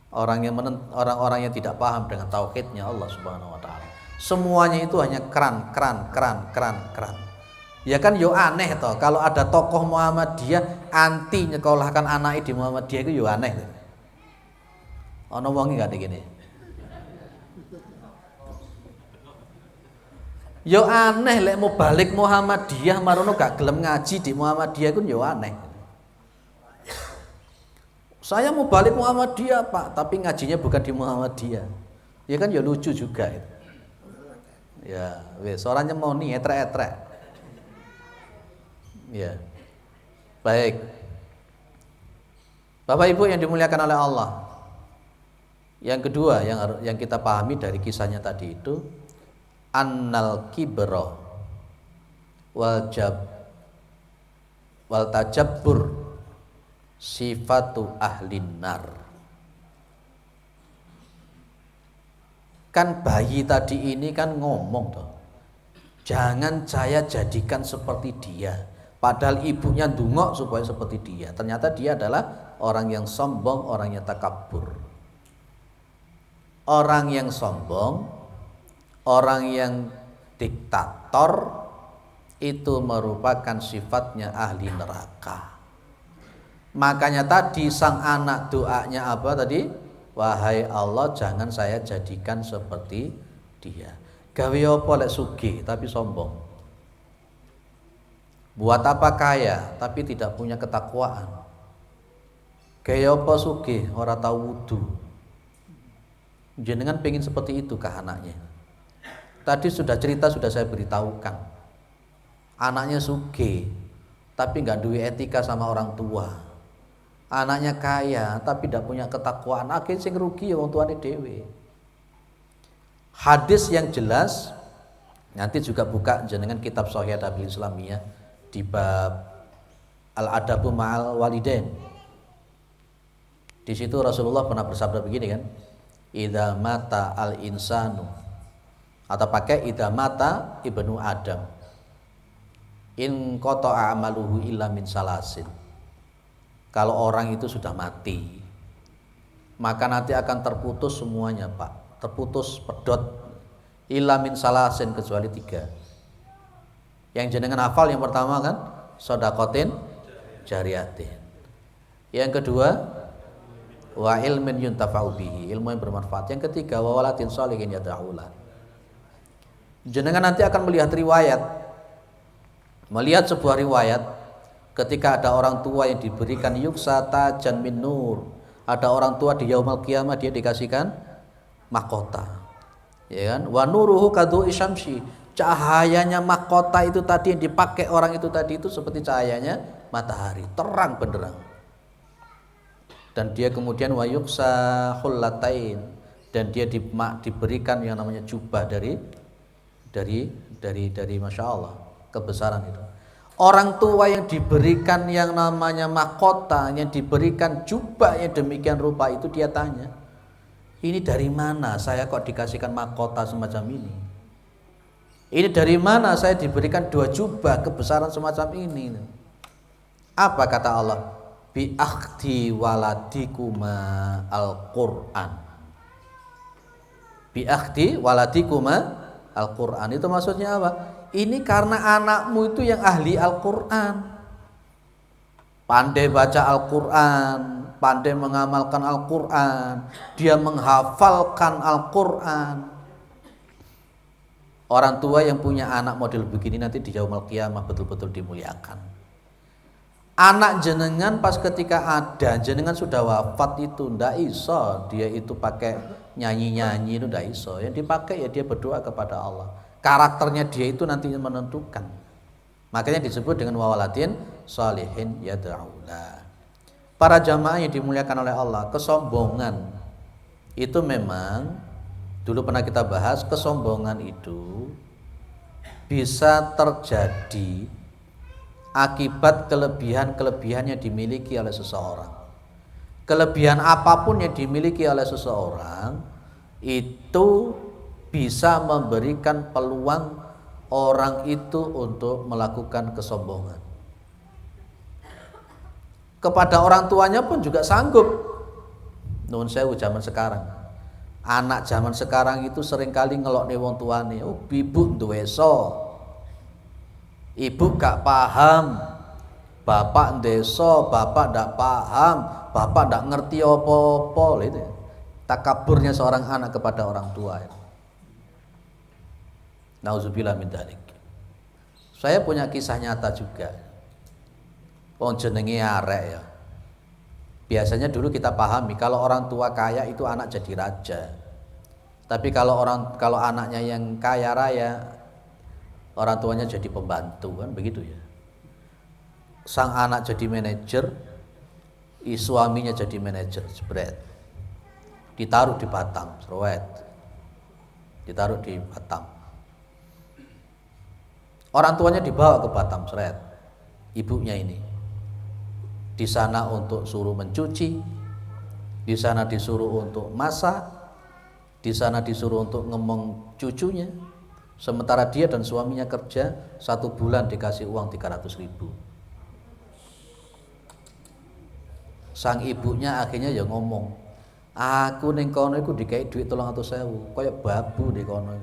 Orang-orang yang tidak paham dengan tauhidnya Allah Subhanahu wa taala. Semuanya itu hanya keran. Ya kan yo aneh toh, kalau ada tokoh Muhammadiyah anti nyekolahkan anak di Muhammadiyah itu yo aneh. Ono wong gak gini. Yo aneh lek mau balik Muhammadiyah marono gak gelem ngaji di Muhammadiyah itu yo aneh. Saya mau balik Muhammadiyah, Pak, tapi ngajinya bukan di Muhammadiyah. Ya kan ya lucu juga itu. Ya, wes orangnya mau nih etrek-etrek. Ya. Baik. Bapak Ibu yang dimuliakan oleh Allah. Yang kedua yang kita pahami dari kisahnya tadi itu, annal kibra wal wal tajabbur sifatu ahlin nar. Kan bayi tadi ini kan ngomong toh, jangan saya jadikan seperti dia. Padahal ibunya dungok supaya seperti dia. Ternyata dia adalah orang yang sombong, orang yang takabur. Orang yang sombong, orang yang diktator, itu merupakan sifatnya ahli neraka. Makanya tadi sang anak doanya apa tadi? Wahai Allah, jangan saya jadikan seperti dia. Gawe apa lek sugih tapi sombong. Buat apa kaya tapi tidak punya ketakwaan. Gaya apa sugih ora tahu wudu. Jenengan pengen seperti itu kah anaknya? Tadi sudah cerita, sudah saya beritahukan. Anaknya sugih tapi nggak duwe etika sama orang tua. Anaknya kaya tapi tidak punya ketakwaan. Akhirnya sing rugi ya wong tuane dhewe. Hadis yang jelas, nanti juga buka jenengan kitab Shahih Adabil Islamiyah di bab Al-Adabu Ma'al Walidain. Di situ Rasulullah pernah bersabda begini kan, idza mata al-insanu, atau pakai idza mata ibnu Adam, in qata'a amaluhu illa min salasin. Kalau orang itu sudah mati, maka nanti akan terputus semuanya, Pak. Terputus pedot illa min salasin, kecuali 3. Yang jenengan hafal yang pertama kan shadaqatin jariyatin. Yang kedua wa ilmin yuntafa'u bihi, ilmu yang bermanfaat. Yang ketiga wa waladin sholihin yad'ulah. Jenengan nanti akan melihat riwayat, melihat sebuah riwayat ketika ada orang tua yang diberikan yuksa tajan min nur. Ada orang tua di yaumul qiyamah dia dikasihkan mahkota. Ya kan? Wa nuruhu kadhu'i syamsi. Cahayanya mahkota itu tadi yang dipakai orang itu tadi itu seperti cahayanya matahari, terang benderang. Dan dia kemudian wa yuksa hullatain, dan dia diberikan yang namanya jubah dari Masya Allah, kebesaran itu. Orang tua yang diberikan yang namanya mahkota, yang diberikan jubah yang demikian rupa itu, dia tanya, ini dari mana saya kok dikasihkan mahkota semacam ini? Ini dari mana saya diberikan 2 jubah kebesaran semacam ini? Apa kata Allah? Bi akhdi waladikuma al-Qur'an. Bi akhdi waladikuma al-Qur'an. Itu maksudnya apa? Ini karena anakmu itu yang ahli Al-Qur'an. Pandai baca Al-Qur'an, pandai mengamalkan Al-Qur'an, dia menghafalkan Al-Qur'an. Orang tua yang punya anak model begini nanti di yaumul qiyamah betul-betul dimuliakan. Anak jenengan pas ketika ada, jenengan sudah wafat itu ndak iso dia itu pakai nyanyi-nyanyi, itu ndak iso. Yang dipakai ya dia berdoa kepada Allah. Karakternya dia itu nanti menentukan. Makanya disebut dengan wawaladin sholihin yad'ulah. Para jamaah yang dimuliakan oleh Allah, kesombongan itu memang dulu pernah kita bahas, kesombongan itu bisa terjadi akibat kelebihan-kelebihan yang dimiliki oleh seseorang. Kelebihan apapun yang dimiliki oleh seseorang itu bisa memberikan peluang orang itu untuk melakukan kesombongan. Kepada orang tuanya pun juga sanggup. Nuwun sewu zaman sekarang. Anak zaman sekarang itu seringkali ngelokne wong tuane, oh ibu nduweso, ibu gak paham, bapak ndeso, bapak ndak paham, bapak ndak ngerti apa-apa, itu takaburnya seorang anak kepada orang tua. Nauzubillah min dzalik. Saya punya kisah nyata juga. Wong jenenge arek ya. Biasanya dulu kita pahami kalau orang tua kaya itu anak jadi raja. Tapi kalau anaknya yang kaya raya, orang tuanya jadi pembantu, kan begitu ya. Sang anak jadi manajer, suaminya jadi manajer, jebret. Ditaruh di Batam, serwet. Ditaruh di Batam. Orang tuanya dibawa ke Batam, seret. Ibunya ini. Di sana untuk suruh mencuci, di sana disuruh untuk masak, di sana disuruh untuk ngemong cucunya. Sementara dia dan suaminya kerja 1 bulan dikasih uang 300.000. Sang ibunya akhirnya ya ngomong, aku ning kono iku dikai duit 300.000, kayak babu di kono.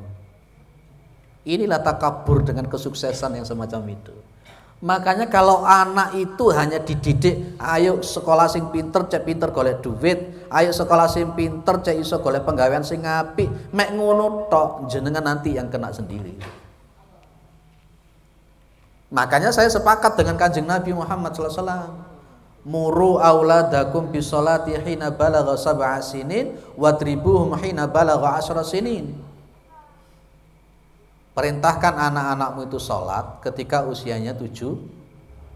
Inilah takabur dengan kesuksesan yang semacam itu. Makanya kalau anak itu hanya dididik, ayo sekolah sing pinter, cek pinter golek duit, ayo sekolah sing pinter, cek iso golek penggawean sing apik, mek ngono tok, jenengan nanti yang kena sendiri. Makanya saya sepakat dengan Kanjeng Nabi Muhammad SAW. Muru auladakum bisolati hina balagha 7 sinin wadribuhum hina balagha 10 sinin. Perintahkan anak-anakmu itu sholat ketika usianya 7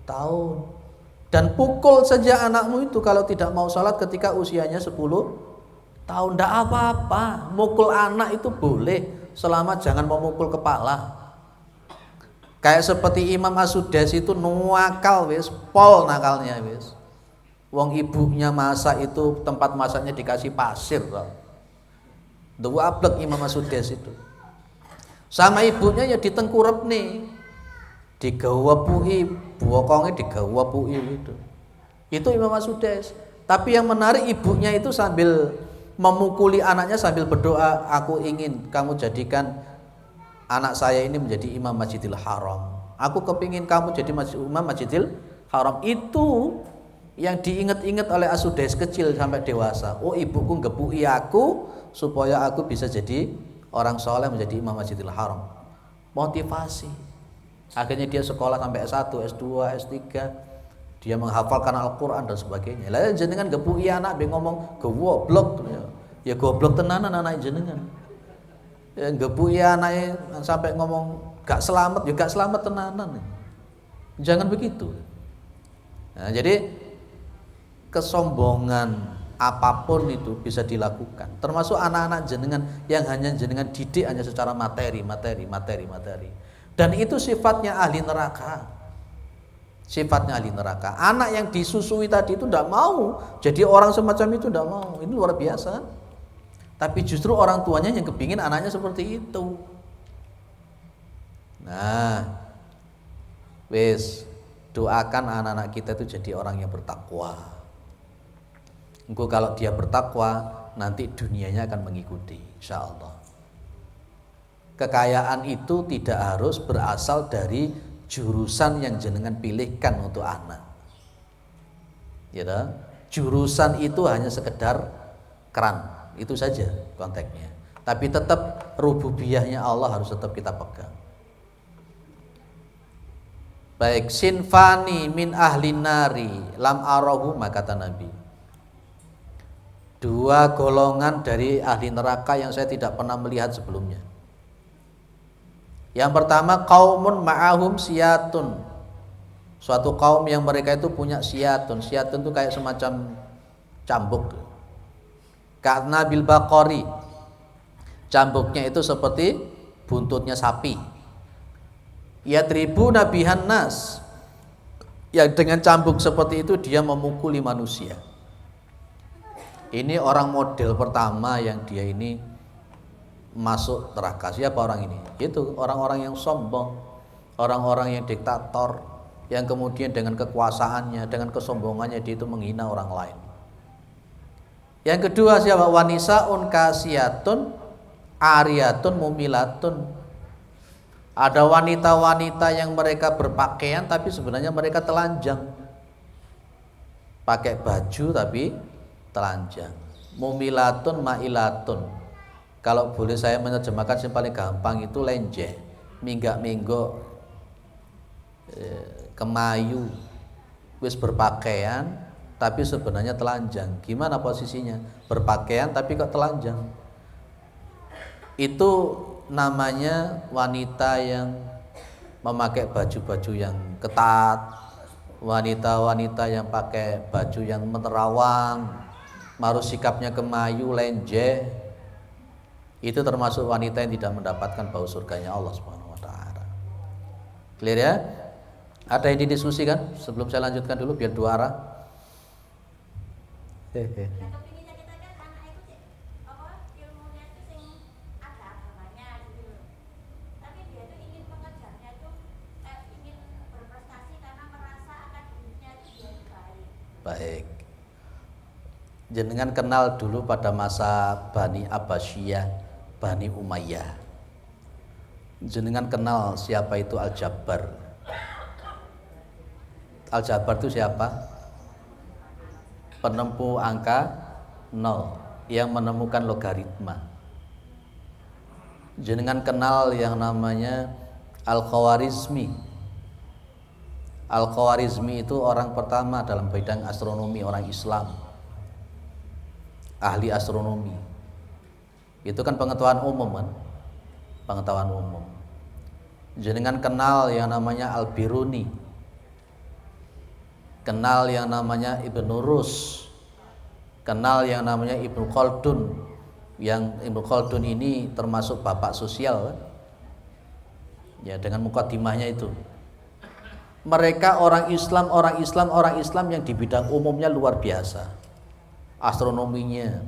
tahun. Dan pukul saja anakmu itu kalau tidak mau sholat ketika usianya 10 tahun. Tidak apa-apa, mukul anak itu boleh selama jangan memukul kepala. Kayak seperti Imam As-Sudais itu nuakal wis, pol nakalnya wis. Wong ibunya masak itu tempat masaknya dikasih pasir. Duablek Imam As-Sudais itu. Sama ibunya ya ditengkurep nih, digawapui, bokongnya digawapui gitu. Itu Imam As-Sudais. Tapi yang menarik ibunya itu sambil memukuli anaknya sambil berdoa, aku ingin kamu jadikan anak saya ini menjadi imam Masjidil Haram. Aku kepingin kamu jadi imam Masjidil Haram. Itu yang diingat-ingat oleh As-Sudais kecil sampai dewasa. Oh, ibuku ngepui aku supaya aku bisa jadi orang soleh menjadi imam Masjidil Haram. Motivasi. Akhirnya dia sekolah sampai S1, S2, S3. Dia menghafalkan Al-Quran dan sebagainya. Lah jenengan gepui anak be ngomong goblok. Ya goblok tenanan anak jenengan. Ya gepui anak sampai ngomong gak selamat, ya gak selamat tenanan. Jangan begitu. Nah, jadi kesombongan apapun itu bisa dilakukan, termasuk anak-anak jenengan yang hanya jenengan didik hanya secara materi. Dan itu sifatnya ahli neraka. Sifatnya ahli neraka. Anak yang disusui tadi itu tidak mau jadi orang semacam itu, tidak mau. Ini luar biasa. Tapi justru orang tuanya yang kepingin anaknya seperti itu. Nah, wis doakan anak-anak kita itu jadi orang yang bertakwa. Engkau kalau dia bertakwa, nanti dunianya akan mengikuti, insyaallah. Kekayaan itu tidak harus berasal dari jurusan yang jenengan pilihkan untuk anak. Ya, jurusan itu hanya sekedar keran, itu saja konteksnya. Tapi tetap rububiyahnya Allah harus tetap kita pegang. Baik, sinfani min ahli nari lam arahu, kata Nabi. 2 golongan dari ahli neraka yang saya tidak pernah melihat sebelumnya. Yang pertama, qaumun ma'ahum siyatun. Suatu kaum yang mereka itu punya siyatun. Siyatun itu kayak semacam cambuk. Ka'na bil baqari. Cambuknya itu seperti buntutnya sapi. Yatribuna bihan nas. Yang dengan cambuk seperti itu dia memukuli manusia. Ini orang model pertama yang dia ini masuk neraka. Siapa orang ini? Itu orang-orang yang sombong, orang-orang yang diktator, yang kemudian dengan kekuasaannya, dengan kesombongannya dia itu menghina orang lain. Yang kedua siapa? Wanisaun kasiyatun ariyatun mumilatun. Ada wanita-wanita yang mereka berpakaian tapi sebenarnya mereka telanjang. Pakai baju tapi telanjang. Mumilatun mailatun. Kalau boleh saya menerjemahkan yang paling gampang itu lenjeh, minggak-minggok, kemayu, wis berpakaian tapi sebenarnya telanjang. Gimana posisinya? Berpakaian tapi kok telanjang. Itu namanya wanita yang memakai baju-baju yang ketat, wanita-wanita yang pakai baju yang menerawang, marus sikapnya kemayu, lenjeh. Itu termasuk wanita yang tidak mendapatkan bau surganya Allah Subhanahu wa taala. Clear ya? Ada yang didiskusikan sebelum saya lanjutkan dulu biar 2 arah. kepinginnya kita kan anak itu ilmunya itu sing ada agamanya gitu loh. Tapi dia tuh ingin mengejarnya tuh ingin berprestasi karena merasa akademiknya itu dia baik. Baik. Jenengan kenal dulu pada masa Bani Abbasiyah, Bani Umayyah. Jenengan kenal siapa itu Al-Jabbar. Al-Jabbar itu siapa? Penempuh angka 0 yang menemukan logaritma. Jenengan kenal yang namanya Al-Khawarizmi. Al-Khawarizmi itu orang pertama dalam bidang astronomi, orang Islam, ahli astronomi. Itu kan pengetahuan umum kan? Pengetahuan umum. Jenengan kenal yang namanya Al-Biruni, kenal yang namanya Ibnu Rus, kenal yang namanya Ibnu Khaldun. Yang Ibnu Khaldun ini termasuk bapak sosial kan? Ya, dengan mukadimahnya itu. Mereka orang Islam yang di bidang umumnya luar biasa, astronominya,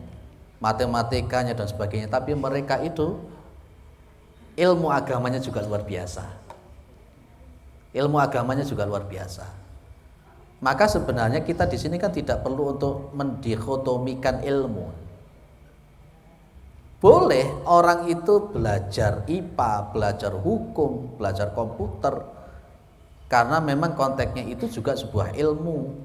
matematikanya dan sebagainya. Tapi mereka itu ilmu agamanya juga luar biasa. Ilmu agamanya juga luar biasa. Maka sebenarnya kita di sini kan tidak perlu untuk mendikotomikan ilmu. Boleh orang itu belajar IPA, belajar hukum, belajar komputer, karena memang konteksnya itu juga sebuah ilmu.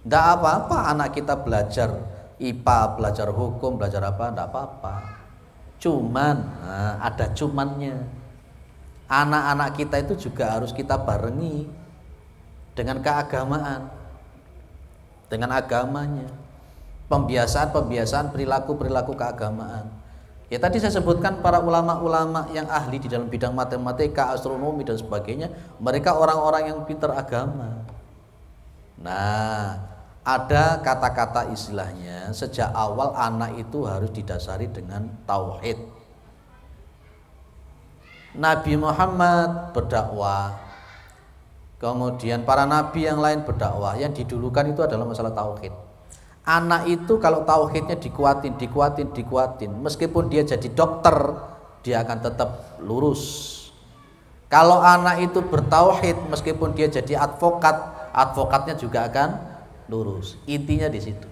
Tidak apa-apa anak kita belajar IPA, belajar hukum, belajar apa, tidak apa-apa. Cuman, ada cumannya. Anak-anak kita itu juga harus kita barengi dengan keagamaan, dengan agamanya, pembiasaan perilaku keagamaan. Ya tadi saya sebutkan para ulama-ulama yang ahli di dalam bidang matematika, astronomi dan sebagainya, mereka orang-orang yang pintar agama. Nah, ada kata-kata istilahnya sejak awal anak itu harus didasari dengan tauhid. Nabi Muhammad berdakwah, kemudian para nabi yang lain berdakwah, yang didulukan itu adalah masalah tauhid. Anak itu kalau tauhidnya dikuatin, meskipun dia jadi dokter, dia akan tetap lurus. Kalau anak itu bertauhid, meskipun dia jadi advokatnya juga akan lurus. Intinya di situ.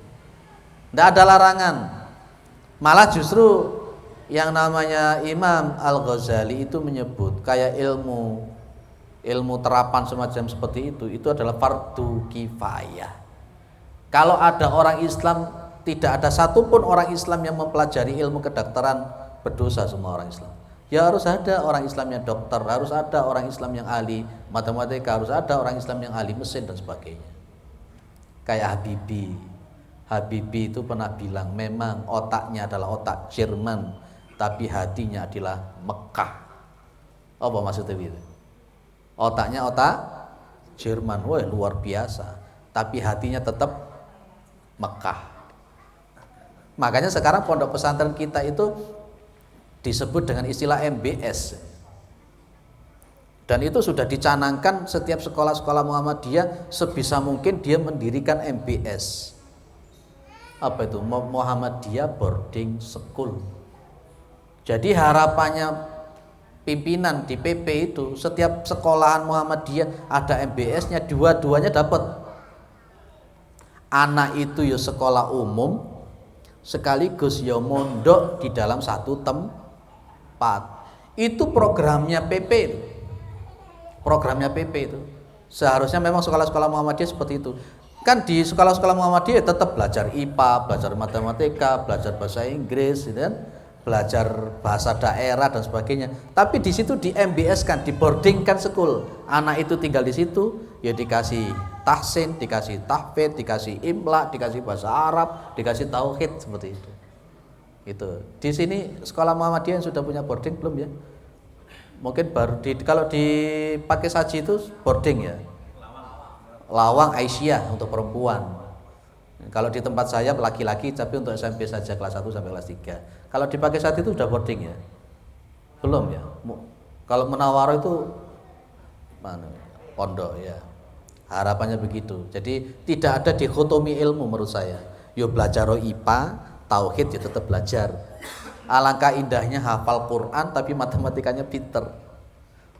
Tidak ada larangan. Malah justru yang namanya Imam Al-Ghazali itu menyebut kayak ilmu terapan semacam seperti itu adalah fardu kifayah. Kalau ada orang Islam, tidak ada satupun orang Islam yang mempelajari ilmu kedokteran, berdosa semua orang Islam. Ya harus ada orang Islam yang dokter, harus ada orang Islam yang ahli matematika, harus ada orang Islam yang ahli mesin dan sebagainya. Kayak Habibie itu pernah bilang, memang otaknya adalah otak Jerman, tapi hatinya adalah Mekah. Apa maksudnya itu? Otaknya otak Jerman, wah luar biasa, tapi hatinya tetap Mekah. Makanya sekarang pondok pesantren kita itu disebut dengan istilah MBS. Dan itu sudah dicanangkan setiap sekolah-sekolah Muhammadiyah sebisa mungkin dia mendirikan MBS. Apa itu? Muhammadiyah Boarding School. Jadi harapannya pimpinan di PP itu setiap sekolahan Muhammadiyah ada MBS-nya, dua-duanya dapat. Anak itu ya sekolah umum sekaligus ya mondok di dalam satu tempat. Itu programnya PP. Programnya PP itu. Seharusnya memang sekolah-sekolah Muhammadiyah seperti itu. Kan di sekolah-sekolah Muhammadiyah tetap belajar IPA, belajar matematika, belajar bahasa Inggris, gitu kan? Belajar bahasa daerah dan sebagainya. Tapi di situ di MBS kan, di boarding kan school. Anak itu tinggal di situ, ya dikasih tahsin, dikasih tahfidz, dikasih imla, dikasih bahasa Arab, dikasih tauhid seperti itu. Itu. Di sini sekolah Muhammadiyah yang sudah punya boarding belum ya? Mungkin baru kalau di Pakis Haji itu boarding ya. Lawang Aisyah untuk perempuan. Kalau di tempat saya laki-laki, tapi untuk SMP saja kelas 1 sampai kelas 3. Kalau di Pakis Haji itu sudah boarding ya? Belum ya? Kalau Munawarah itu mana? Pondok ya. Harapannya begitu. Jadi tidak ada dikotomi ilmu menurut saya. Yo belajar IPA, tauhid ya tetap belajar. Alangkah indahnya hafal Quran tapi matematikanya pinter.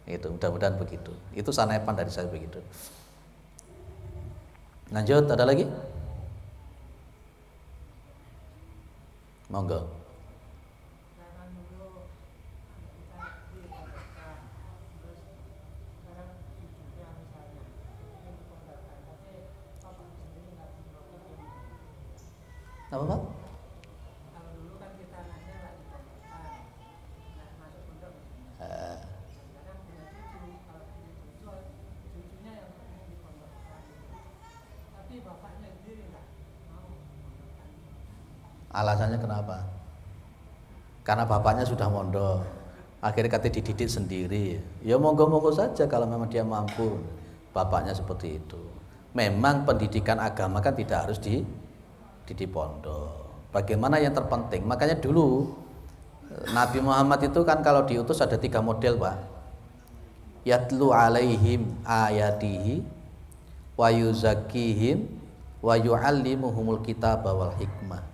Itu mudah-mudahan begitu. Itu sanepan dari saya begitu. Lanjut, ada lagi? Monggo. Apa Pak? Alasannya kenapa? Karena bapaknya sudah mondok, akhirnya katanya dididik sendiri. Ya monggo-monggo saja kalau memang dia mampu. Bapaknya seperti itu. Memang pendidikan agama kan tidak harus di pondok. Bagaimana yang terpenting? Makanya dulu Nabi Muhammad itu kan kalau diutus ada 3 model, Pak. Yatlu alaihim ayatihi wa yuzakkihim wa yu'allimuhumul kitaba wal hikmah.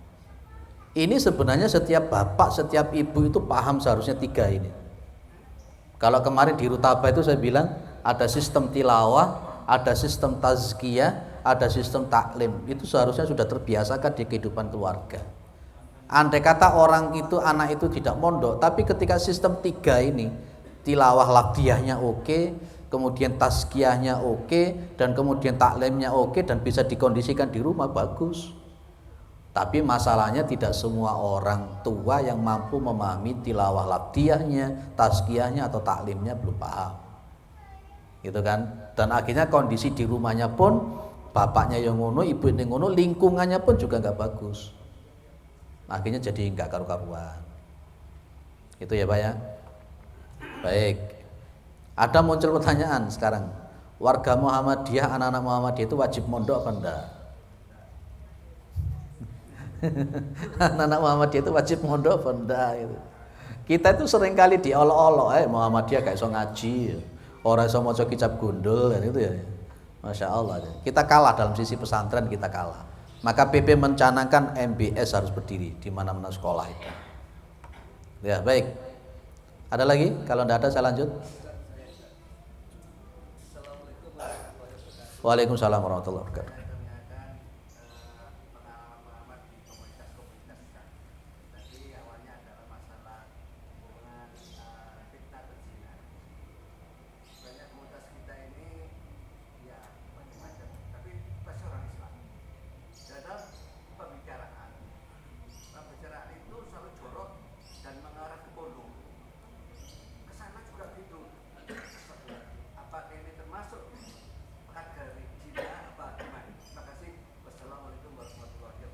Ini sebenarnya setiap bapak, setiap ibu itu paham seharusnya 3 ini. Kalau kemarin di Rutaba itu saya bilang ada sistem tilawah, ada sistem tazkiyah, ada sistem taklim. Itu seharusnya sudah terbiasakan di kehidupan keluarga. Andai kata orang itu, anak itu tidak mondok, tapi ketika sistem 3 ini, tilawah lafdiyahnya oke, kemudian tazkiyahnya oke, dan kemudian taklimnya oke, dan bisa dikondisikan di rumah, bagus. Tapi masalahnya tidak semua orang tua yang mampu memahami tilawah lafdiyahnya, tazkiyahnya atau taklimnya belum paham. Gitu kan? Dan akhirnya kondisi di rumahnya pun bapaknya yang ngono, ibu yang ngono, lingkungannya pun juga nggak bagus. Akhirnya jadi nggak karu-karuan. Itu ya Pak ya. Baik. Ada muncul pertanyaan sekarang. Warga Muhammadiyah, anak-anak Muhammadiyah itu wajib mondok apa enggak? Anak-anak Muhammadiyah itu wajib mondok apa enggak gitu. Kita itu seringkali diolok-olok, Muhammadiyah gak iso ngaji, orang iso maca kitab gundul kan itu ya. Masya Allah. Kita kalah dalam sisi pesantren, kita kalah. Maka PP mencanangkan MBS harus berdiri di mana-mana sekolah itu. Ya, baik. Ada lagi? Kalau tidak ada saya lanjut. Waalaikumsalam warahmatullahi wabarakatuh.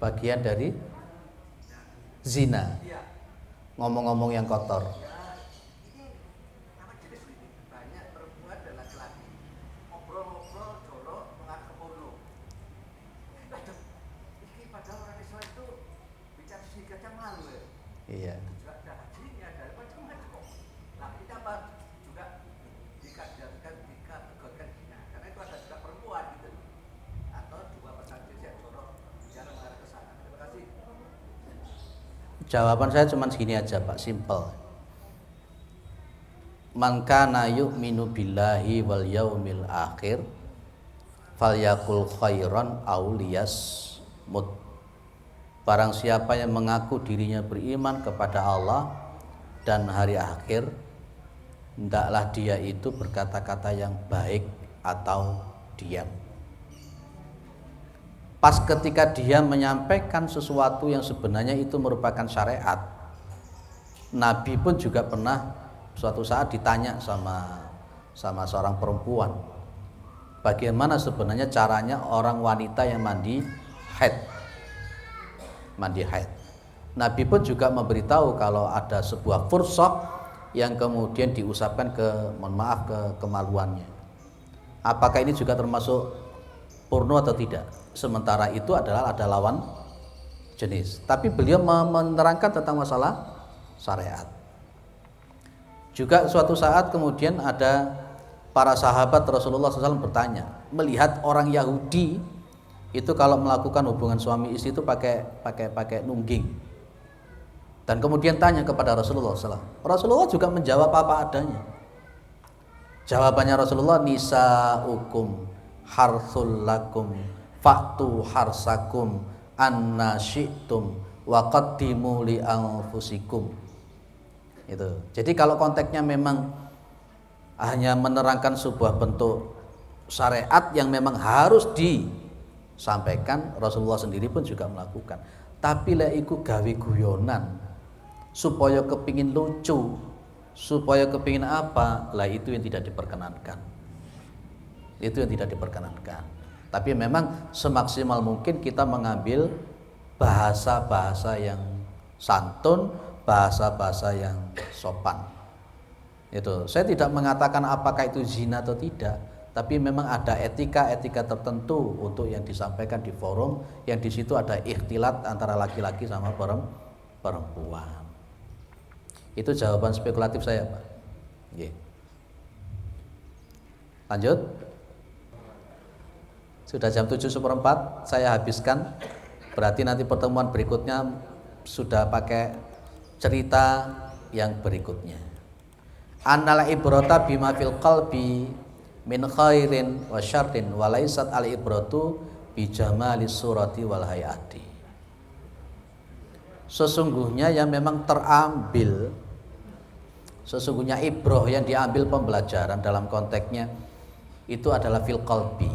Bagian dari zina, ngomong-ngomong yang kotor. Iya. Jawaban saya cuma segini aja Pak, simple. Man kana yu'minu billahi wal yaumil akhir falyakul khairan aw liyasmut. Barang siapa yang mengaku dirinya beriman kepada Allah dan hari akhir, hendaklah dia itu berkata-kata yang baik atau diam. Pas ketika dia menyampaikan sesuatu yang sebenarnya itu merupakan syariat, Nabi pun juga pernah suatu saat ditanya sama seorang perempuan, bagaimana sebenarnya caranya orang wanita yang mandi haid. Nabi pun juga memberitahu kalau ada sebuah fursah yang kemudian diusapkan ke kemaluannya. Apakah ini juga termasuk porno atau tidak? Sementara itu adalah ada lawan jenis. Tapi beliau menerangkan tentang masalah syariat. Juga suatu saat kemudian ada para sahabat Rasulullah SAW bertanya, melihat orang Yahudi itu kalau melakukan hubungan suami istri itu pakai nungging. Dan kemudian tanya kepada Rasulullah SAW. Rasulullah juga menjawab apa adanya. Jawabannya Rasulullah, nisa'ukum harsul lakum fa'tu harsakum anna syi'tum wa qaddimu li anfusikum. Itu. Jadi kalau konteksnya memang hanya menerangkan sebuah bentuk syariat yang memang harus disampaikan, Rasulullah sendiri pun juga melakukan. Tapi lek iku gawe guyonan supaya kepingin lucu, supaya kepingin apa, lah itu yang tidak diperkenankan. Itu yang tidak diperkenankan. Tapi memang semaksimal mungkin kita mengambil bahasa-bahasa yang santun, bahasa-bahasa yang sopan. Itu. Saya tidak mengatakan apakah itu zina atau tidak, tapi memang ada etika-etika tertentu untuk yang disampaikan di forum, yang di situ ada ikhtilat antara laki-laki sama perempuan. Itu jawaban spekulatif saya, Pak. Lanjut. Sudah jam 7:04 saya habiskan. Berarti nanti pertemuan berikutnya sudah pakai cerita yang berikutnya. Annal ibrata bima fil qalbi min khairin wa syarrin wa laysat al ibratu bi jamalis surati wal hayati. Sesungguhnya yang memang terambil, sesungguhnya ibroh yang diambil pembelajaran dalam konteksnya itu adalah fil qalbi,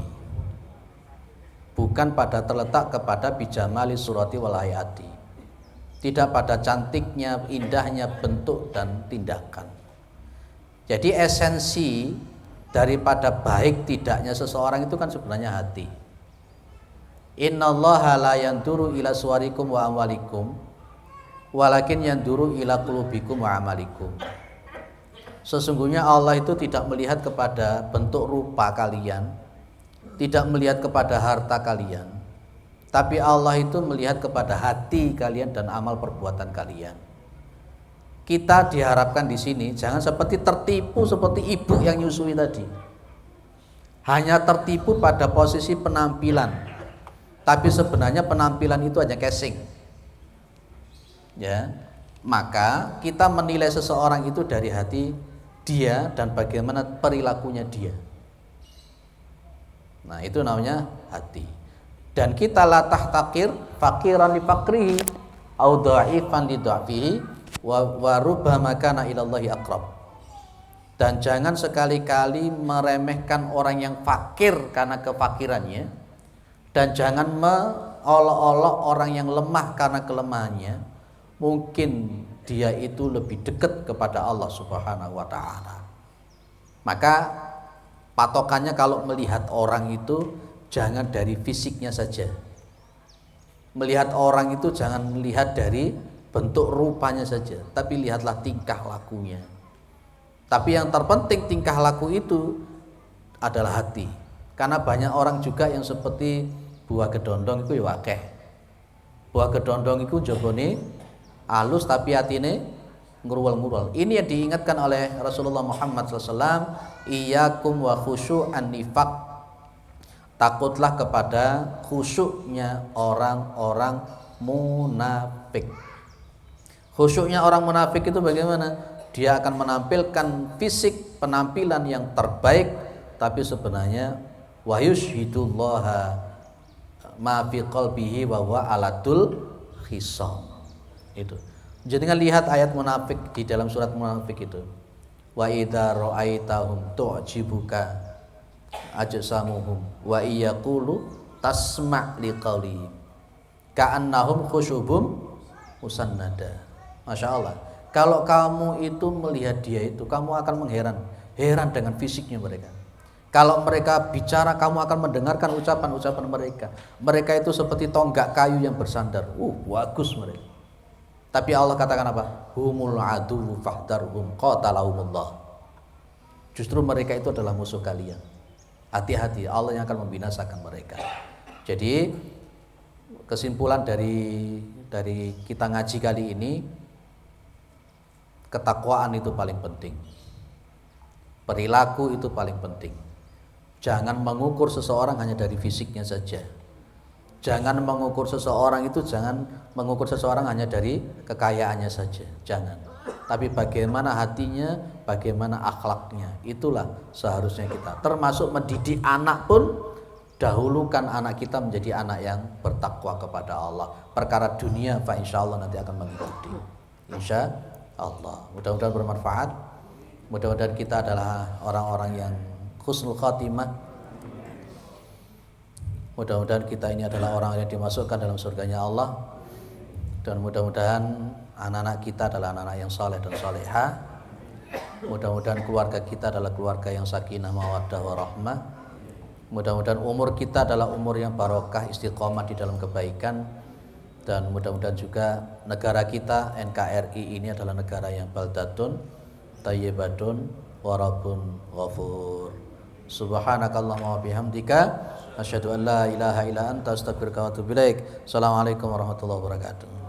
bukan pada terletak kepada bijamali surati wal hayati, tidak pada cantiknya, indahnya bentuk dan tindakan. Jadi esensi daripada baik tidaknya seseorang itu kan sebenarnya hati. Innallaha la yanduru ila suwarikum wa amwalikum walakin yanduru ila qulubikum wa amalikum. Sesungguhnya Allah itu tidak melihat kepada bentuk rupa kalian, tidak melihat kepada harta kalian, tapi Allah itu melihat kepada hati kalian dan amal perbuatan kalian. Kita diharapkan di sini jangan seperti tertipu seperti ibu yang nyusui tadi. Hanya tertipu pada posisi penampilan, tapi sebenarnya penampilan itu hanya casing. Ya, maka kita menilai seseorang itu dari hati dia dan bagaimana perilakunya dia. Nah, itu namanya hati. Dan kita la tahtakir fakiran li fakrihi au dha'ifan li dha'fihi wa rubbama kana ilallahi aqrab. Dan jangan sekali-kali meremehkan orang yang fakir karena kefakirannya, dan jangan mengolok-olok orang yang lemah karena kelemahannya. Mungkin dia itu lebih dekat kepada Allah Subhanahu wa taala. Maka patokannya kalau melihat orang itu jangan dari fisiknya saja. Melihat orang itu jangan melihat dari bentuk rupanya saja, tapi lihatlah tingkah lakunya. Tapi yang terpenting tingkah laku itu adalah hati. Karena banyak orang juga yang seperti buah gedondong itu ya akeh. Buah gedondong itu jabone halus tapi hatine ngurwal-ngurwal. Ini yang diingatkan oleh Rasulullah Muhammad SAW, iyyakum wa khusyu'an nifaq. Takutlah kepada khusyuknya orang-orang munafik. Khusyuknya orang munafik itu bagaimana? Dia akan menampilkan fisik penampilan yang terbaik, tapi sebenarnya wa yushhidullaha ma fi qalbihi wa huwa aladul khisam. Itu. Jadi lihat ayat munafik di dalam surat munafik itu. Wa idza ra'aitahum tu'jibuka ajsamuhum wa iyaqulu tasma' liqaulihim ka'annahum khusyubum musannada. Masya Allah. Kalau kamu itu melihat dia itu, kamu akan heran dengan fisiknya mereka. Kalau mereka bicara, kamu akan mendengarkan ucapan-ucapan mereka. Mereka itu seperti tonggak kayu yang bersandar. Bagus mereka. Tapi Allah katakan apa? Humul adu fahdarhum qatalahumullah. Justru mereka itu adalah musuh kalian. Hati-hati, Allah yang akan membinasakan mereka. Jadi kesimpulan dari kita ngaji kali ini, ketakwaan itu paling penting. Perilaku itu paling penting. Jangan mengukur seseorang hanya dari fisiknya saja. Jangan mengukur seseorang hanya dari kekayaannya saja. Jangan. Tapi bagaimana hatinya, bagaimana akhlaknya. Itulah seharusnya kita. Termasuk mendidik anak pun, dahulukan anak kita menjadi anak yang bertakwa kepada Allah. Perkara dunia, fa insyaallah nanti akan mengikuti. Insya Allah. Mudah-mudahan bermanfaat. Mudah-mudahan kita adalah orang-orang yang husnul khatimah. Mudah-mudahan kita ini adalah orang yang dimasukkan dalam surganya Allah. Dan mudah-mudahan anak-anak kita adalah anak-anak yang saleh dan salehah. Mudah-mudahan keluarga kita adalah keluarga yang sakinah mawaddah warahmah. Mudah-mudahan umur kita adalah umur yang barokah, istiqomah di dalam kebaikan. Dan mudah-mudahan juga negara kita NKRI ini adalah negara yang baldatun thayyibatun wa rabbun ghafur. Subhanakallahumma wa bihamdika asyhadu an la ilaha illa anta astaghfiruka wa atubu ilaik. Assalamualaikum warahmatullahi wabarakatuh.